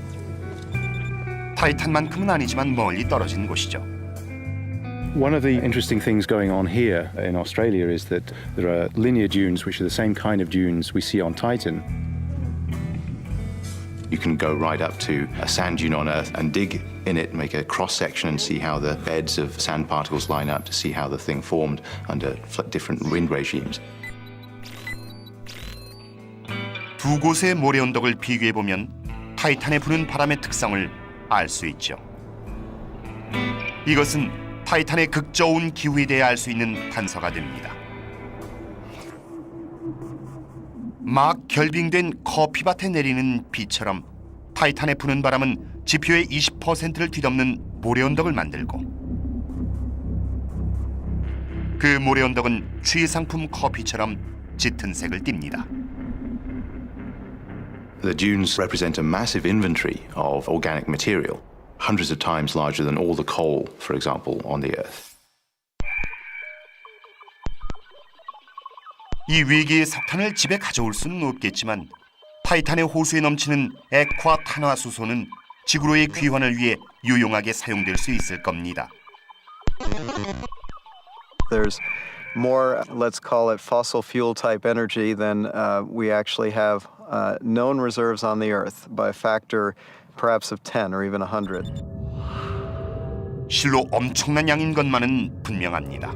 Speaker 2: 타이탄만큼은 아니지만 멀리 떨어진 곳이죠.
Speaker 22: One of the interesting things going on here in Australia is that there are linear dunes, which are the same kind of dunes we see on Titan.
Speaker 7: You can go right up to a sand dune on Earth and dig in it, make a cross-section and see how the beds of sand particles line up to see how the thing formed under different wind regimes.
Speaker 2: 두 곳의 모래 언덕을 비교해 보면 타이탄에 부는 바람의 특성을 알 수 있죠. 이것은 타이탄의 극저온 기후에 대해 알 수 있는 단서가 됩니다. 막 결빙된 커피밭에 내리는 비처럼 타이탄에 부는 바람은 지표의 20%를 뒤덮는 모래 언덕을 만들고 그 모래 언덕은 취상품 커피처럼 짙은 색을 띱니다.
Speaker 7: The dunes represent a massive inventory of organic material, hundreds of times larger than all the coal, for example, on the Earth.
Speaker 2: 이 위기의 석탄을 집에 가져올 수는 없겠지만 타이탄의 호수에 넘치는 액화 탄화수소는 지구로의 귀환을 위해 유용하게 사용될 수 있을 겁니다.
Speaker 20: There's more, let's call it fossil fuel type energy than we actually have known reserves on the Earth by a factor perhaps of 10 or even 100.
Speaker 2: 실로 엄청난 양인 것만은 분명합니다.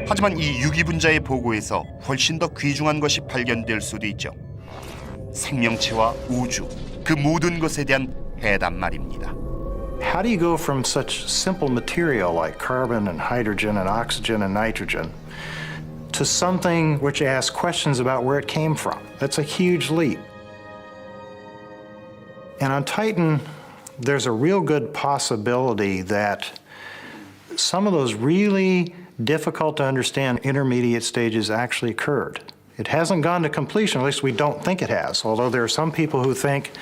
Speaker 2: 하지만 이 유기분자의 보고에서 훨씬 더 귀중한 것이 발견될 수도 있죠. 생명체와 우주, 그 모든 것에 대한 해답 말입니다.
Speaker 10: How do you go from such simple material like carbon and hydrogen and oxygen and nitrogen to something which asks questions about where it came from? That's a huge leap. And on Titan, there's a real good possibility that some of those really difficult to understand intermediate stages actually occurred. It hasn't gone to completion, at least we don't think it has, although there are some people who think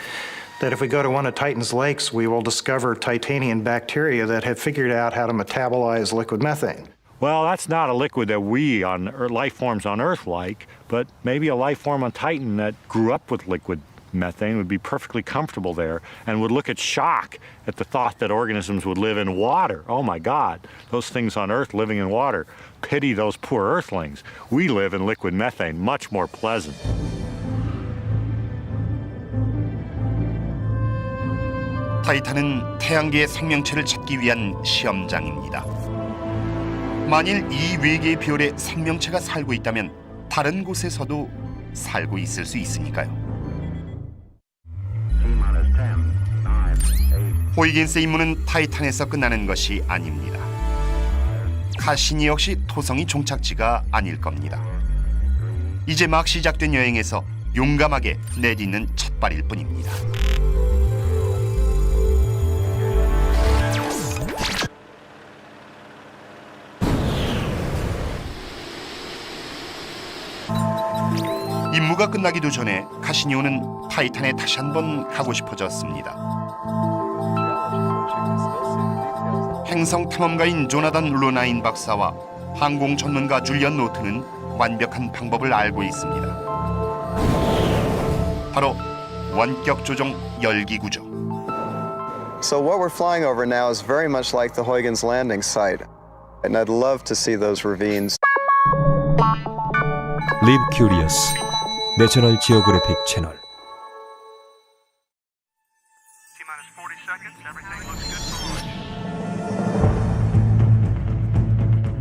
Speaker 10: that if we go to one of Titan's lakes, we will discover titanian bacteria that have figured out how to metabolize liquid methane.
Speaker 6: Well, that's not a liquid that we on life forms on Earth like, but maybe a life form on Titan that grew up with liquid methane would be perfectly comfortable there and would look at shock at the thought that organisms would live in water. Oh my God, those things on Earth living in water. Pity those poor Earthlings. We live in liquid methane, much more pleasant.
Speaker 2: 타이탄은 태양계의 생명체를 찾기 위한 시험장입니다. 만일 이 외계의 별에 생명체가 살고 있다면 다른 곳에서도 살고 있을 수 있으니까요. 호이긴스의 임무는 타이탄에서 끝나는 것이 아닙니다. 카시니 역시 토성이 종착지가 아닐 겁니다. 이제 막 시작된 여행에서 용감하게 내딛는 첫발일 뿐입니다. 임무가 끝나기도 전에 카시니오는 타이탄에 다시 한번 가고 싶어졌습니다. 행성 탐험가인 조나단 루나인 박사와 항공 전문가 줄리언 노트는 완벽한 방법을 알고 있습니다. 바로 원격 조종 열기 구조.
Speaker 20: So what we're flying over now is very much like the Huygens landing site, and I'd love to see those ravines.
Speaker 11: Live Curious, 내셔널 지오그래픽 채널.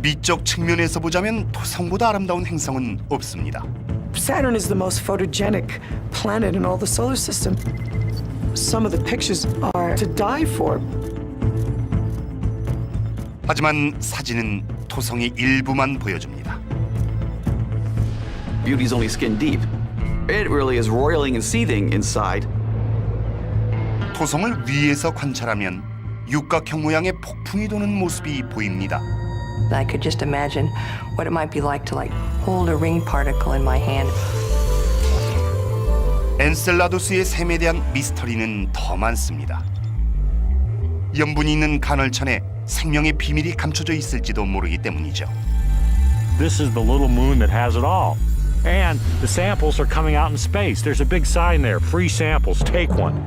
Speaker 2: 미적 측면에서 보자면 토성보다 아름다운 행성은 없습니다.
Speaker 3: Saturn is the most photogenic planet in all the solar system. Some of the pictures are to die for.
Speaker 2: 하지만 사진은 토성의 일부만 보여줍니다.
Speaker 4: Beauty's only skin deep. It really is roiling and seething inside.
Speaker 2: 토성을 위에서 관찰하면 육각형 모양의 폭풍이 도는 모습이 보입니다.
Speaker 5: I could just imagine what it might be like to hold a ring particle in my hand.
Speaker 2: 엔셀라두스의 샘에 대한 미스터리는 더 많습니다. 염분이 있는 간헐천에 생명의 비밀이 감춰져 있을지도 모르기 때문이죠.
Speaker 6: This is the little moon that has it all. And the samples are coming out in space. There's a big sign there, free samples, take one.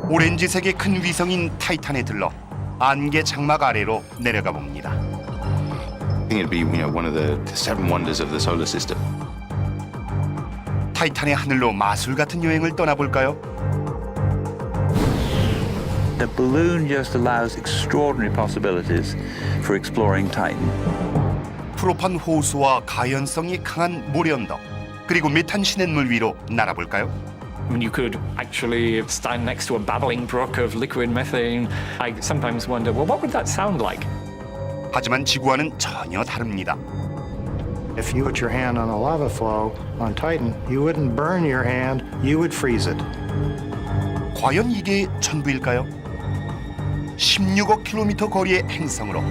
Speaker 2: 오렌지색의 큰 위성인 타이탄에 들러 안개 장막 아래로 내려가 봅니다.
Speaker 7: I think it'd be, one of the seven wonders of the solar system.
Speaker 2: 타이탄의 하늘로 마술 같은 여행을 떠나볼까요?
Speaker 1: The balloon just allows extraordinary possibilities for exploring Titan.
Speaker 2: 프로판 호수와 가연성이 강한 모래언덕, 그리고 메탄 시냇물 위로 날아볼까요?
Speaker 9: You could actually stand next to a babbling brook of liquid methane. I sometimes wonder, well, what would that sound like?
Speaker 2: 하지만 지구와는 전혀 다릅니다.
Speaker 10: If you put your hand on a lava flow on Titan, you wouldn't burn your hand, you would freeze it.
Speaker 2: 과연 이게 전부일까요? 16억 킬로미터 거리의 행성으로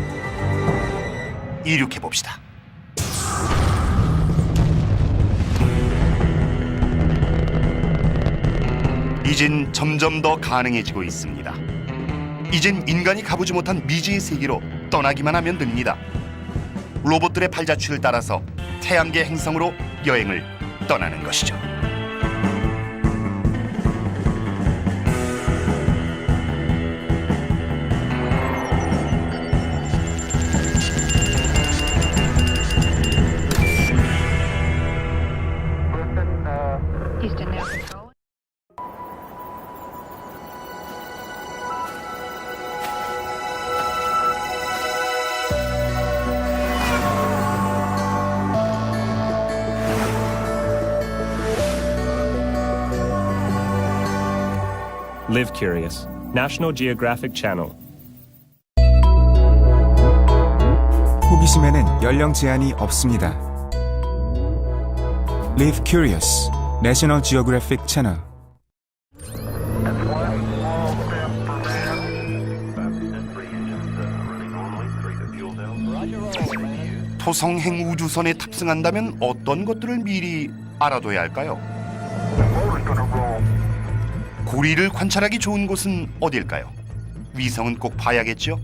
Speaker 2: 이륙해 봅시다. 이젠 점점 더 가능해지고 있습니다. 이젠 인간이 가보지 못한 미지의 세계로 떠나기만 하면 됩니다. 로봇들의 발자취를 따라서 태양계 행성으로 여행을 떠나는 것이죠.
Speaker 12: Live Curious, National Geographic Channel.
Speaker 23: 호기심에는 연령 제한이 없습니다. Live Curious, National Geographic Channel.
Speaker 2: 토성행 우주선에 탑승한다면 어떤 것들을 미리 알아둬야 할까요? 고리를 관찰하기 좋은 곳은 어딜까요? 위성은 꼭 봐야겠죠?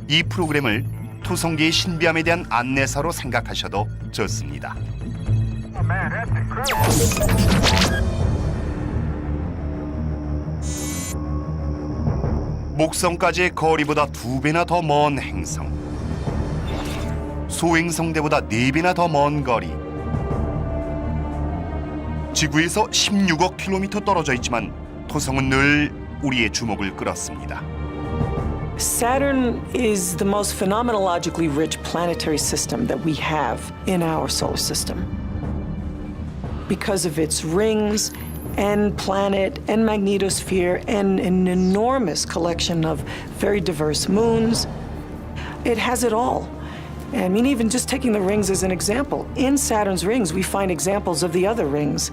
Speaker 2: 이 프로그램을 토성계의 신비함에 대한 안내사로 생각하셔도 좋습니다. 목성까지의 거리보다 2배나 더 먼 행성, 소행성대보다 4배나 더 먼 거리, 지구에서 16억 킬로미터 떨어져 있지만 토성은 늘 우리의 주목을 끌었습니다.
Speaker 3: Saturn is the most phenomenologically rich planetary system that we have in our solar system. Because of its rings and planet and magnetosphere and an enormous collection of very diverse moons, it has it all. I mean, even just taking the rings as an example, in Saturn's rings, we find examples of the other rings.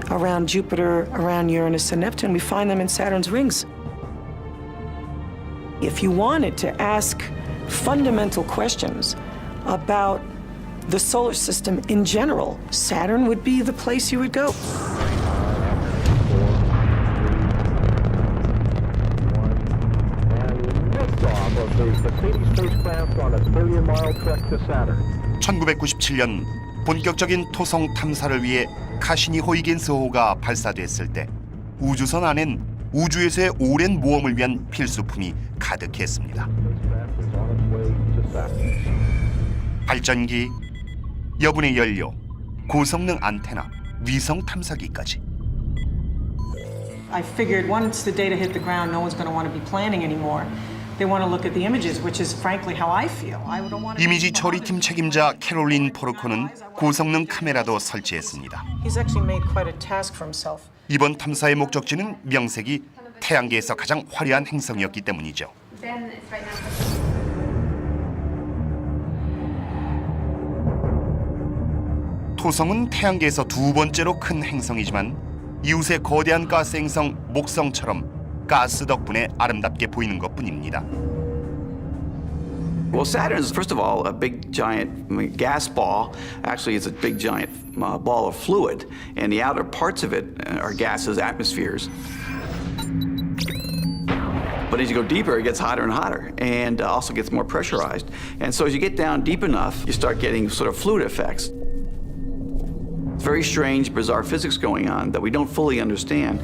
Speaker 3: Around Jupiter, around Uranus and Neptune, we find them in Saturn's rings. If you wanted to ask fundamental questions about the solar system in general, Saturn would be the place you would go.
Speaker 13: Liftoff of the Cassini spacecraft on its billion-mile trek to Saturn.
Speaker 2: 1997년 본격적인 토성 탐사를 위해 카시니 호이겐스호가 발사됐을 때 우주선 안엔 우주에서의 오랜 모험을 위한 필수품이 가득했습니다. 발전기, 여분의 연료, 고성능 안테나, 위성 탐사기까지.
Speaker 3: I figured once the data hit the ground, no one's going to want to be planning anymore. They want to look at the images, which is frankly how I feel. I don't want to.
Speaker 2: 이미지 처리팀 책임자 캐롤린 포르코는 고성능 카메라도 설치했습니다.
Speaker 3: He's actually made quite a task for himself.
Speaker 2: 이번 탐사의 목적지는 명색이 태양계에서 가장 화려한 행성이었기 때문이죠. 토성은 태양계에서 두 번째로 큰 행성이지만 이웃의 거대한 가스 행성 목성처럼 가스 덕분에 아름답게 보이는 것뿐입니다.
Speaker 4: Well, Saturn is, first of all, a big giant gas ball. Actually, it's a big giant ball of fluid, and the outer parts of it are gases, atmospheres. But as you go deeper, it gets hotter and hotter, and also gets more pressurized. And so as you get down deep enough, you start getting sort of fluid effects. It's very strange, bizarre physics going on that we don't fully understand.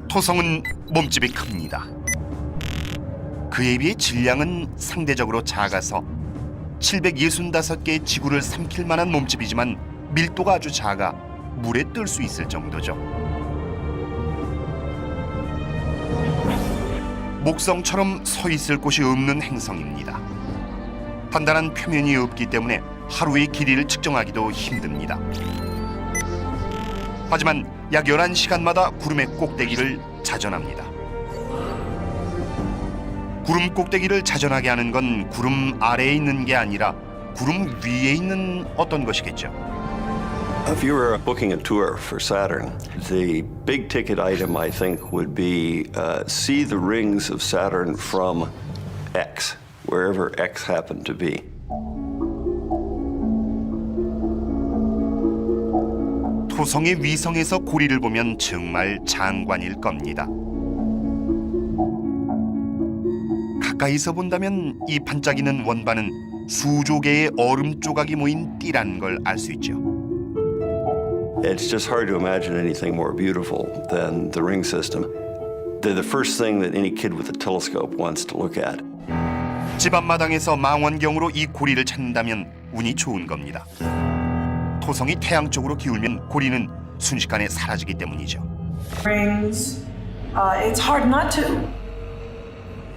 Speaker 2: 토성은 몸집이 큽니다. 그에 비해 질량은 상대적으로 작아서 765개의 지구를 삼킬 만한 몸집이지만 밀도가 아주 작아 물에 뜰 수 있을 정도죠. 목성처럼 서 있을 곳이 없는 행성입니다. 단단한 표면이 없기 때문에 하루의 길이를 측정하기도 힘듭니다. 하지만 약 11시간마다 구름의 꼭대기를 자전합니다. 구름 꼭대기를 자전하게 하는 건 구름 아래에 있는 게 아니라 구름 위에 있는 어떤 것이겠죠.
Speaker 14: If you were booking a tour for Saturn, the big ticket item I think would be see the rings of Saturn from X, wherever X happened to be.
Speaker 2: 토성의 위성에서 고리를 보면 정말 장관일 겁니다. 가까이서 본다면 이 반짝이는 원반은 수조 개의 얼음 조각이 모인 띠라는 걸 알 수 있죠.
Speaker 14: It's just hard to imagine anything more beautiful than the ring system. They're the first thing that any kid with a telescope wants to look at.
Speaker 2: 집 앞마당에서 망원경으로 이 고리를 찾는다면 운이 좋은 겁니다. 토성이 태양 쪽으로 기울면 고리는 순식간에 사라지기 때문이죠.
Speaker 3: Rings, it's hard not to.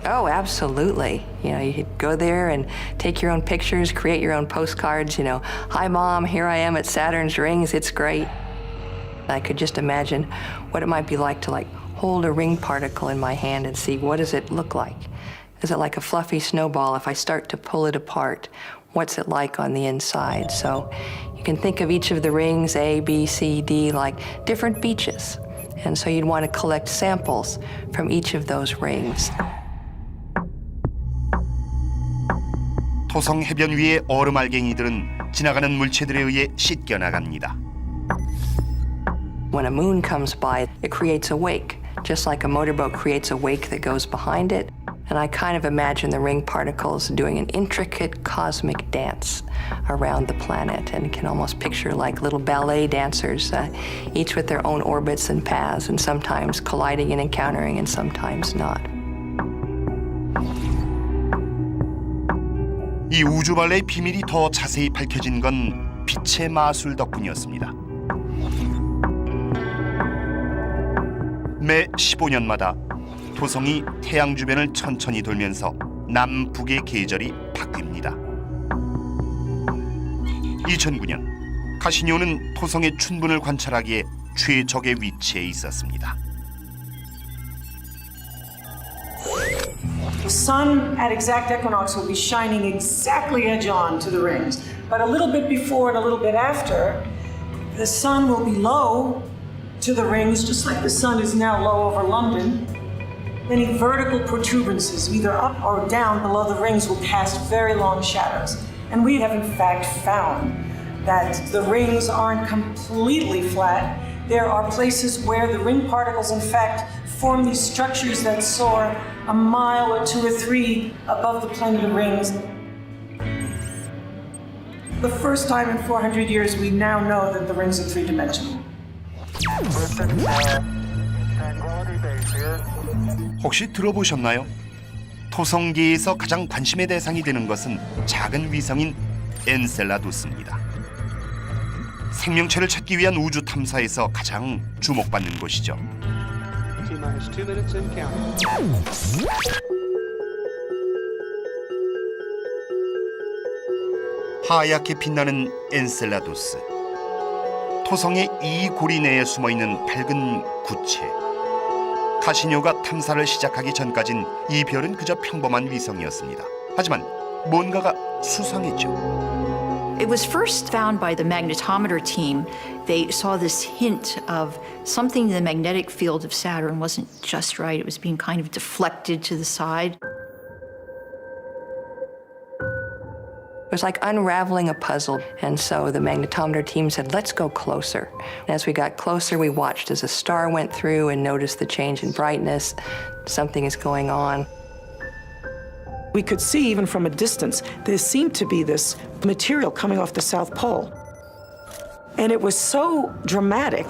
Speaker 5: Oh, absolutely. You know, you could go there and take your own pictures, create your own postcards, you know, hi mom, here I am at Saturn's rings, it's great. I could just imagine what it might be like to hold a ring particle in my hand and see what does it look like. Is it like a fluffy snowball? If I start to pull it apart, what's it like on the inside? So you can think of each of the rings, A, B, C, D, like different beaches. And so you'd want to collect samples from each of those rings.
Speaker 2: 토성 해변 위의 얼음 알갱이들은 지나가는 물체들에 의해 씻겨 나갑니다.
Speaker 5: When a moon comes by, it creates a wake, just like a motorboat creates a wake that goes behind it. And I kind of imagine the ring particles doing an intricate cosmic dance around the planet, and can almost picture like little ballet dancers, each with their own orbits and paths, and sometimes colliding and encountering, and sometimes not.
Speaker 2: 이 우주 발레의 비밀이 더 자세히 밝혀진 건 빛의 마술 덕분이었습니다. 매 15년마다 토성이 태양 주변을 천천히 돌면서 남북의 계절이 바뀝니다. 2009년 카시니오는 토성의 춘분을 관찰하기에 최적의 위치에 있었습니다.
Speaker 3: The sun at exact equinox will be shining exactly edge on to the rings. But a little bit before and a little bit after, the sun will be low to the rings, just like the sun is now low over London. Any vertical protuberances, either up or down below the rings, will cast very long shadows. And we have in fact found that the rings aren't completely flat. There are places where the ring particles, in fact, form these structures that soar a mile or 2 or 3 above the plane of the rings. The first time in 400 years, we now know that the rings are three-dimensional.
Speaker 2: 혹시 들어보셨나요? 토성계에서 가장 관심의 대상이 되는 것은 작은 위성인 엔셀라두스입니다. 생명체를 찾기 위한 우주 탐사에서 가장 주목받는 곳이죠.
Speaker 8: T-minus 2 minutes and counting.
Speaker 2: 하얗게 빛나는 엔셀라두스. 토성의 이 고리 내에 숨어있는 밝은 구체. 카시니오가 탐사를 시작하기 전까진 이 별은 그저 평범한 위성이었습니다. 하지만 뭔가가 수상했죠.
Speaker 17: It was first found by the magnetometer team. They saw this hint of something in the magnetic field of Saturn wasn't just right. It was being kind of deflected to the side.
Speaker 5: It was like unraveling a puzzle, and so the magnetometer team said, let's go closer. And as we got closer, we watched as a star went through and noticed the change in brightness. Something is going on.
Speaker 3: We could see, even from a distance, there seemed to be this material coming off the South Pole. And it was so dramatic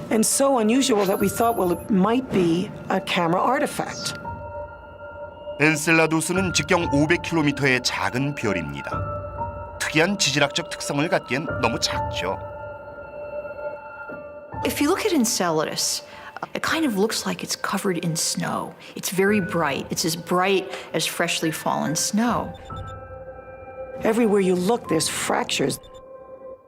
Speaker 3: and so unusual that we thought, well, it might be a camera artifact.
Speaker 2: 엔셀라두스는 직경 500km의 작은 별입니다. 특이한 지질학적 특성을 갖기엔 너무 작죠.
Speaker 17: If you look at Enceladus, it kind of looks like it's covered in snow. It's very bright. It's as bright as freshly fallen snow.
Speaker 3: Everywhere you look, there's fractures.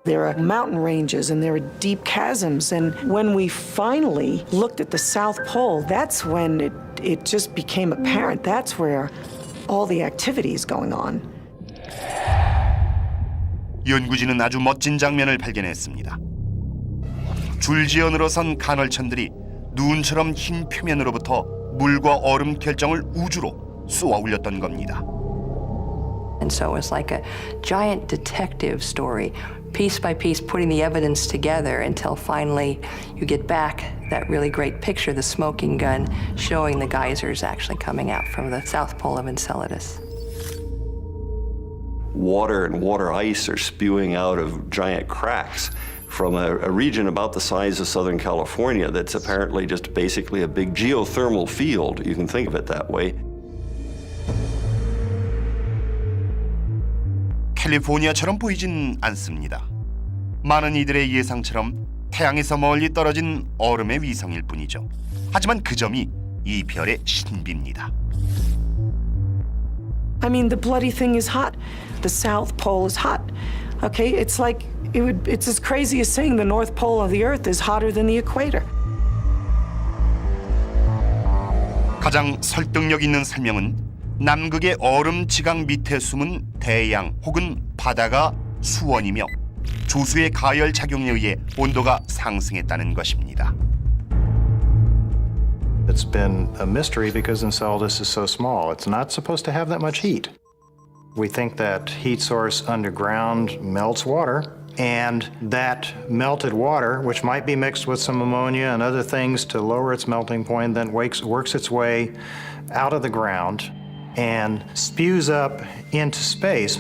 Speaker 3: There are mountain ranges and there are deep chasms. And when we finally looked at the South Pole, that's when it just became apparent. That's where all the activity is going on.
Speaker 2: 연구진은 아주 멋진 장면을 발견했습니다. 줄지연으로 선 간헐천들이 눈처럼 흰 표면으로부터 물과 얼음 결정을 우주로 쏘아 올렸던 겁니다.
Speaker 5: And so it was like a giant detective story, piece by piece putting the evidence together until finally you get back that really great picture, the smoking gun, showing the geysers actually coming out from the south pole of Enceladus.
Speaker 14: Water and water ice are spewing out of giant cracks from a region about the size of Southern California that's apparently just basically a big geothermal field. You can think of it that way.
Speaker 2: 캘리포니아처럼 보이진 않습니다. 많은 이들의 예상처럼 태양에서 멀리 떨어진 얼음의 위성일 뿐이죠. 하지만 그 점이 이 별의 신비입니다.
Speaker 3: I mean, the bloody thing is hot. The South Pole is hot. Okay, it's like it's as crazy as saying the North Pole of the Earth is hotter than the equator.
Speaker 2: 가장 설득력 있는 설명은 남극의 얼음 지각 밑에 숨은 대양 혹은 바다가 수원이며 조수의 가열 작용에 의해 온도가 상승했다는 것입니다.
Speaker 10: It's been a mystery because Enceladus is so small. It's not supposed to have that much heat. We think that heat source underground melts water, and that melted water, which might be mixed with some ammonia and other things to lower its melting point, then works its way out of the ground and spews up into space.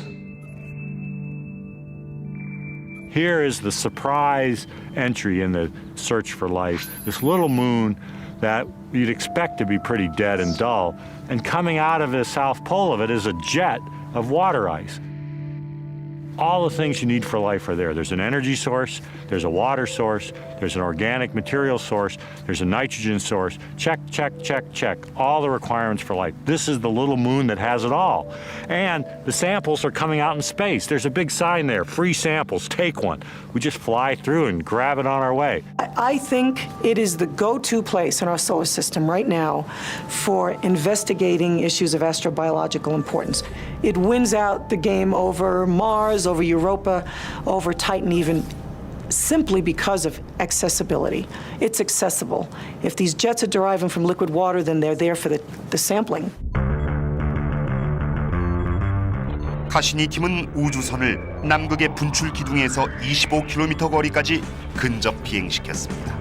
Speaker 6: Here is the surprise entry in the search for life, this little moon that you'd expect to be pretty dead and dull, and coming out of the south pole of it is a jet of water ice. All the things you need for life are there. There's an energy source, there's a water source, there's an organic material source, there's a nitrogen source. Check, check, check, check. All the requirements for life. This is the little moon that has it all. And the samples are coming out in space. There's a big sign there, free samples, take one. We just fly through and grab it on our way.
Speaker 3: I think it is the go-to place in our solar system right now for investigating issues of astrobiological importance. It wins out the game over Mars, over Europa, over Titan even, simply because of accessibility. It's accessible. If these jets are deriving from liquid water, then they're there for the sampling.
Speaker 2: 카시니 팀은 우주선을 남극의 분출 기둥에서 25km 거리까지 근접 비행시켰습니다.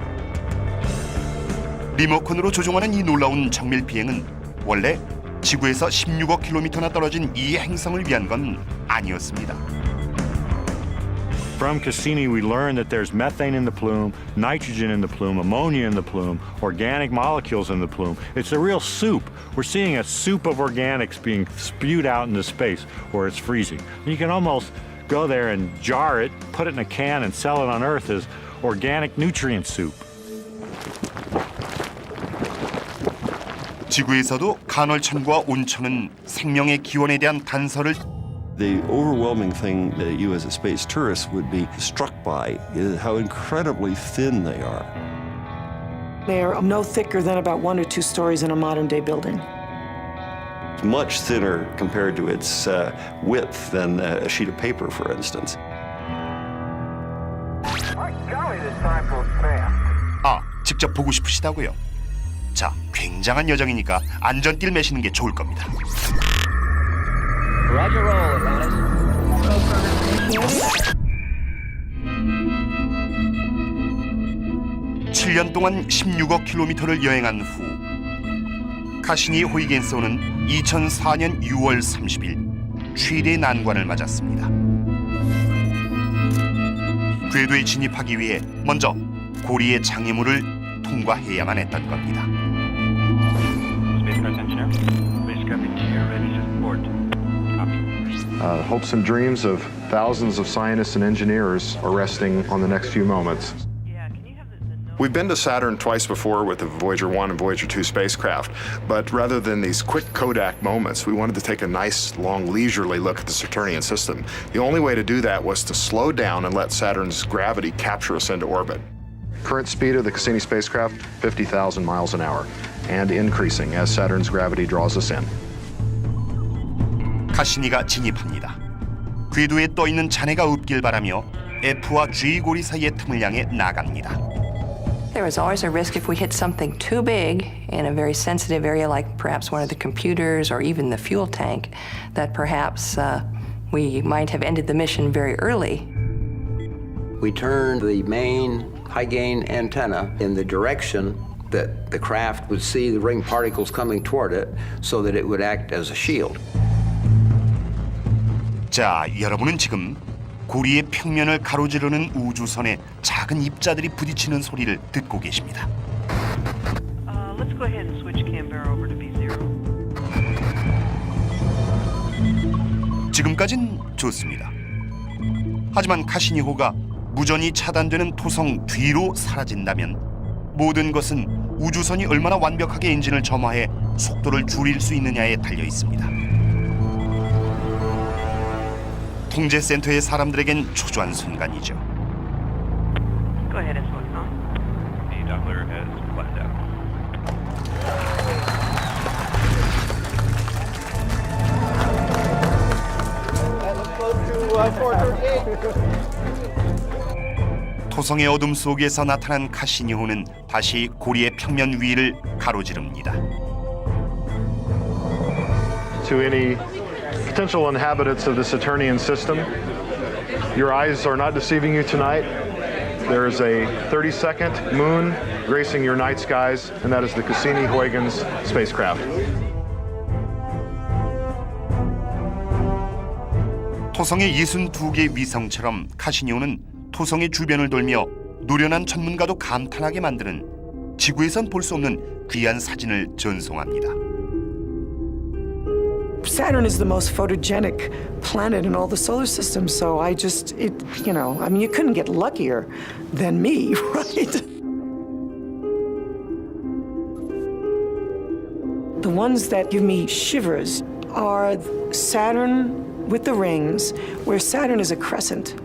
Speaker 2: 리모컨으로 조종하는 이 놀라운 정밀 비행은 원래 지구에서 16억 킬로미터나 떨어진 이 행성을 위한 건 아니었습니다.
Speaker 6: From Cassini, we learned that there's methane in the plume, nitrogen in the plume, ammonia in the plume, organic molecules in the plume. It's a real soup. We're seeing a soup of organics being spewed out into space where it's freezing. You can almost go there and jar it, put it in a can, and sell it on Earth as organic nutrient soup.
Speaker 2: 지구에서도 간헐천과 온천은 생명의 기원에 대한 단서를
Speaker 14: The overwhelming thing that you as a space tourist would be struck by is how incredibly thin they are.
Speaker 3: They are no thicker than about 1 or 2 stories in a modern-day building.
Speaker 14: It's much thinner compared to its width than a sheet of paper, for instance.
Speaker 2: 아, 직접 보고 싶으시다고요? 자, 굉장한 여정이니까 안전띠를 매시는 게 좋을 겁니다.
Speaker 13: Roger roll, Atlantis.
Speaker 2: 7년 동안 16억 킬로미터를 여행한 후 카시니 호이겐소는 2004년 6월 30일 최대 난관을 맞았습니다. 궤도에 진입하기 위해 먼저 고리의 장애물을 통과해야만 했던 겁니다.
Speaker 15: Hopes and dreams of thousands of scientists and engineers are resting on the next few moments.
Speaker 18: We've been to Saturn twice before with the Voyager 1 and Voyager 2 spacecraft, but rather than these quick Kodak moments, we wanted to take a nice, long, leisurely look at the Saturnian system. The only way to do that was to slow down and let Saturn's gravity capture us into orbit.
Speaker 15: Current speed of the Cassini spacecraft, 50,000 miles an hour, and increasing as Saturn's gravity draws us in.
Speaker 2: 카시니가 진입합니다. 궤도에 떠있는 잔해가 없길 바라며 F와 G 고리 사이의 틈을 향해 나갑니다.
Speaker 5: There is always a risk if we hit something too big in a very sensitive area like perhaps one of the computers or even the fuel tank that perhaps we might have ended the mission very early.
Speaker 16: We turned the main high-gain antenna in the direction that the craft would see the ring particles coming toward it so that it would act as a shield.
Speaker 2: 자, 여러분은 지금 고리의 평면을 가로지르는 우주선에 작은 입자들이 부딪히는 소리를 듣고 계십니다.
Speaker 19: Let's go ahead and switch Canberra over to B0.
Speaker 2: 지금까진 좋습니다. 하지만 카시니호가 무전이 차단되는 토성 뒤로 사라진다면 모든 것은 우주선이 얼마나 완벽하게 엔진을 점화해 속도를 줄일 수 있느냐에 달려 있습니다. 통제센터의 사람들에겐 초조한 순간이죠.
Speaker 19: Go ahead and switch on. The Doppler has flattened out.
Speaker 21: Let's go to 438.
Speaker 2: 토성의 어둠 속에서 나타난 카시니호는 다시 고리의 평면 위를 가로지릅니다.
Speaker 15: To any potential inhabitants of the Saturnian system, your eyes are not deceiving you tonight. There is a 30-second moon gracing your night skies, and that is the Cassini-Huygens spacecraft.
Speaker 2: 토성의 62개 위성처럼 카시니호는 토성의 주변을 돌며 노련한 전문가도 감탄하게 만드는 지구에선 볼 수 없는 귀한 사진을 전송합니다.
Speaker 3: Saturn is the most photogenic planet in all the solar system, so I mean, you couldn't get luckier than me, right? The ones that give me shivers are Saturn with the rings, where Saturn is a crescent.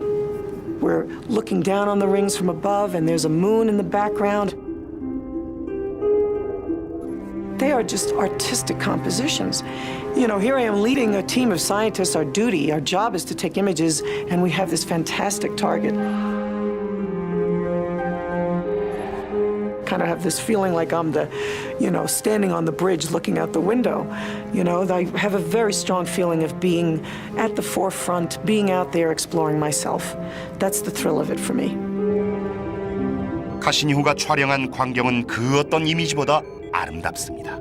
Speaker 3: We're looking down on the rings from above, and there's a moon in the background. They are just artistic compositions. You know, here I am leading a team of scientists. Our duty, our job is to take images, and we have this fantastic target. kind of have this feeling like I'm the, standing on the bridge looking out the window. I have a very strong feeling of being at the forefront, being out there exploring myself. That's the thrill of it for me.
Speaker 2: 카시니호가 촬영한 광경은 그 어떤 이미지보다 아름답습니다.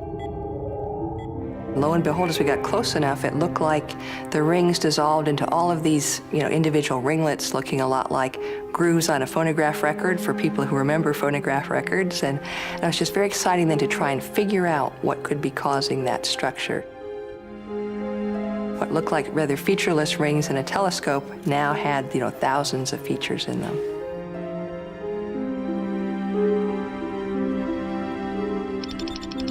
Speaker 5: Lo and behold, as we got close enough, it looked like the rings dissolved into all of these, individual ringlets looking a lot like grooves on a phonograph record for people who remember phonograph records. And it was just very exciting then to try and figure out what could be causing that structure. What looked like rather featureless rings in a telescope now had, thousands of features in them.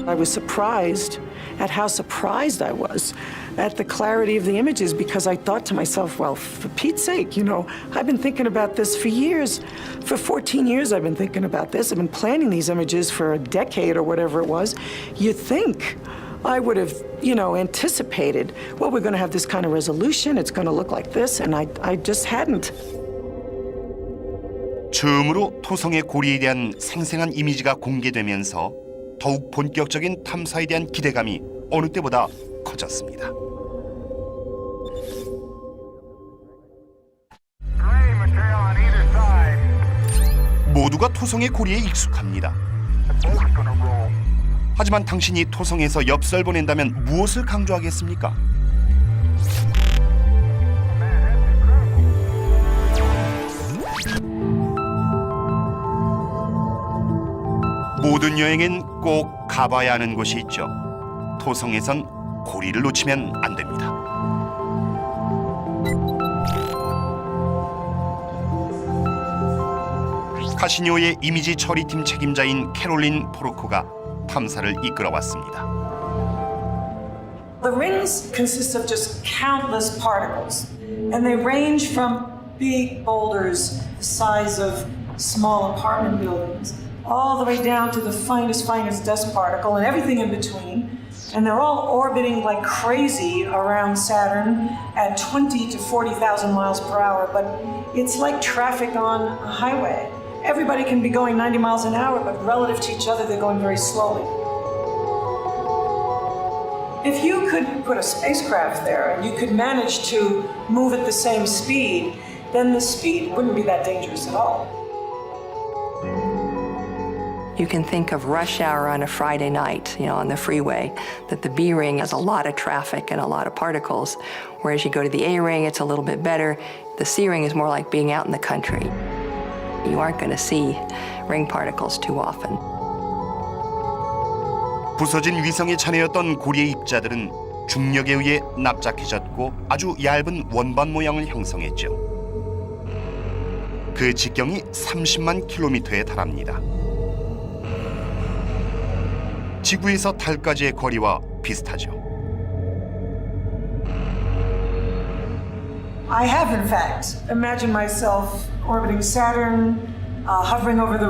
Speaker 3: I was surprised at how surprised I was at the clarity of the images, because I thought to myself, well, for Pete's sake, I've been thinking about this for years. For 14 years I've been thinking about this. I've been planning these images for a decade or whatever it was. You'd think I would have, anticipated, well, we're going to have this kind of resolution, it's going to look like this, and I just hadn't.
Speaker 2: 처음으로 토성의 고리에 대한 생생한 이미지가 공개되면서 더욱 본격적인 탐사에 대한 기대감이 어느 때보다 커졌습니다. 모두가 토성의 고리에 익숙합니다. 하지만 당신이 토성에서 엽서를 보낸다면 무엇을 강조하겠습니까? 모든 여행엔 꼭 가봐야 하는 곳이 있죠. 토성에선 고리를 놓치면 안 됩니다. 카시니호의 이미지 처리팀 책임자인 캐롤린 포르코가 탐사를 이끌어왔습니다.
Speaker 3: The rings consist of just countless particles, and they range from big boulders the size of small apartment buildings, all the way down to the finest dust particle and everything in between. And they're all orbiting like crazy around Saturn at 20 to 40,000 miles per hour, but it's like traffic on a highway. Everybody can be going 90 miles an hour, but relative to each other, they're going very slowly. If you could put a spacecraft there and you could manage to move at the same speed, then the speed wouldn't be that dangerous at all.
Speaker 5: You can think of rush hour on a Friday night, on the freeway, that the B ring has a lot of traffic and a lot of particles, whereas you go to the A ring, it's a little bit better. The C ring is more like being out in the country. You aren't going to see ring particles too often.
Speaker 2: 부서진 위성에 차내었던 고리의 입자들은 중력에 의해 납작해졌고 아주 얇은 원반 모양을 형성했죠. 그 직경이 30만 킬로미터에 달합니다. 지구에서 달까지의 거리와 비슷하죠.
Speaker 3: I have, in fact, imagined myself orbiting Saturn, hovering over the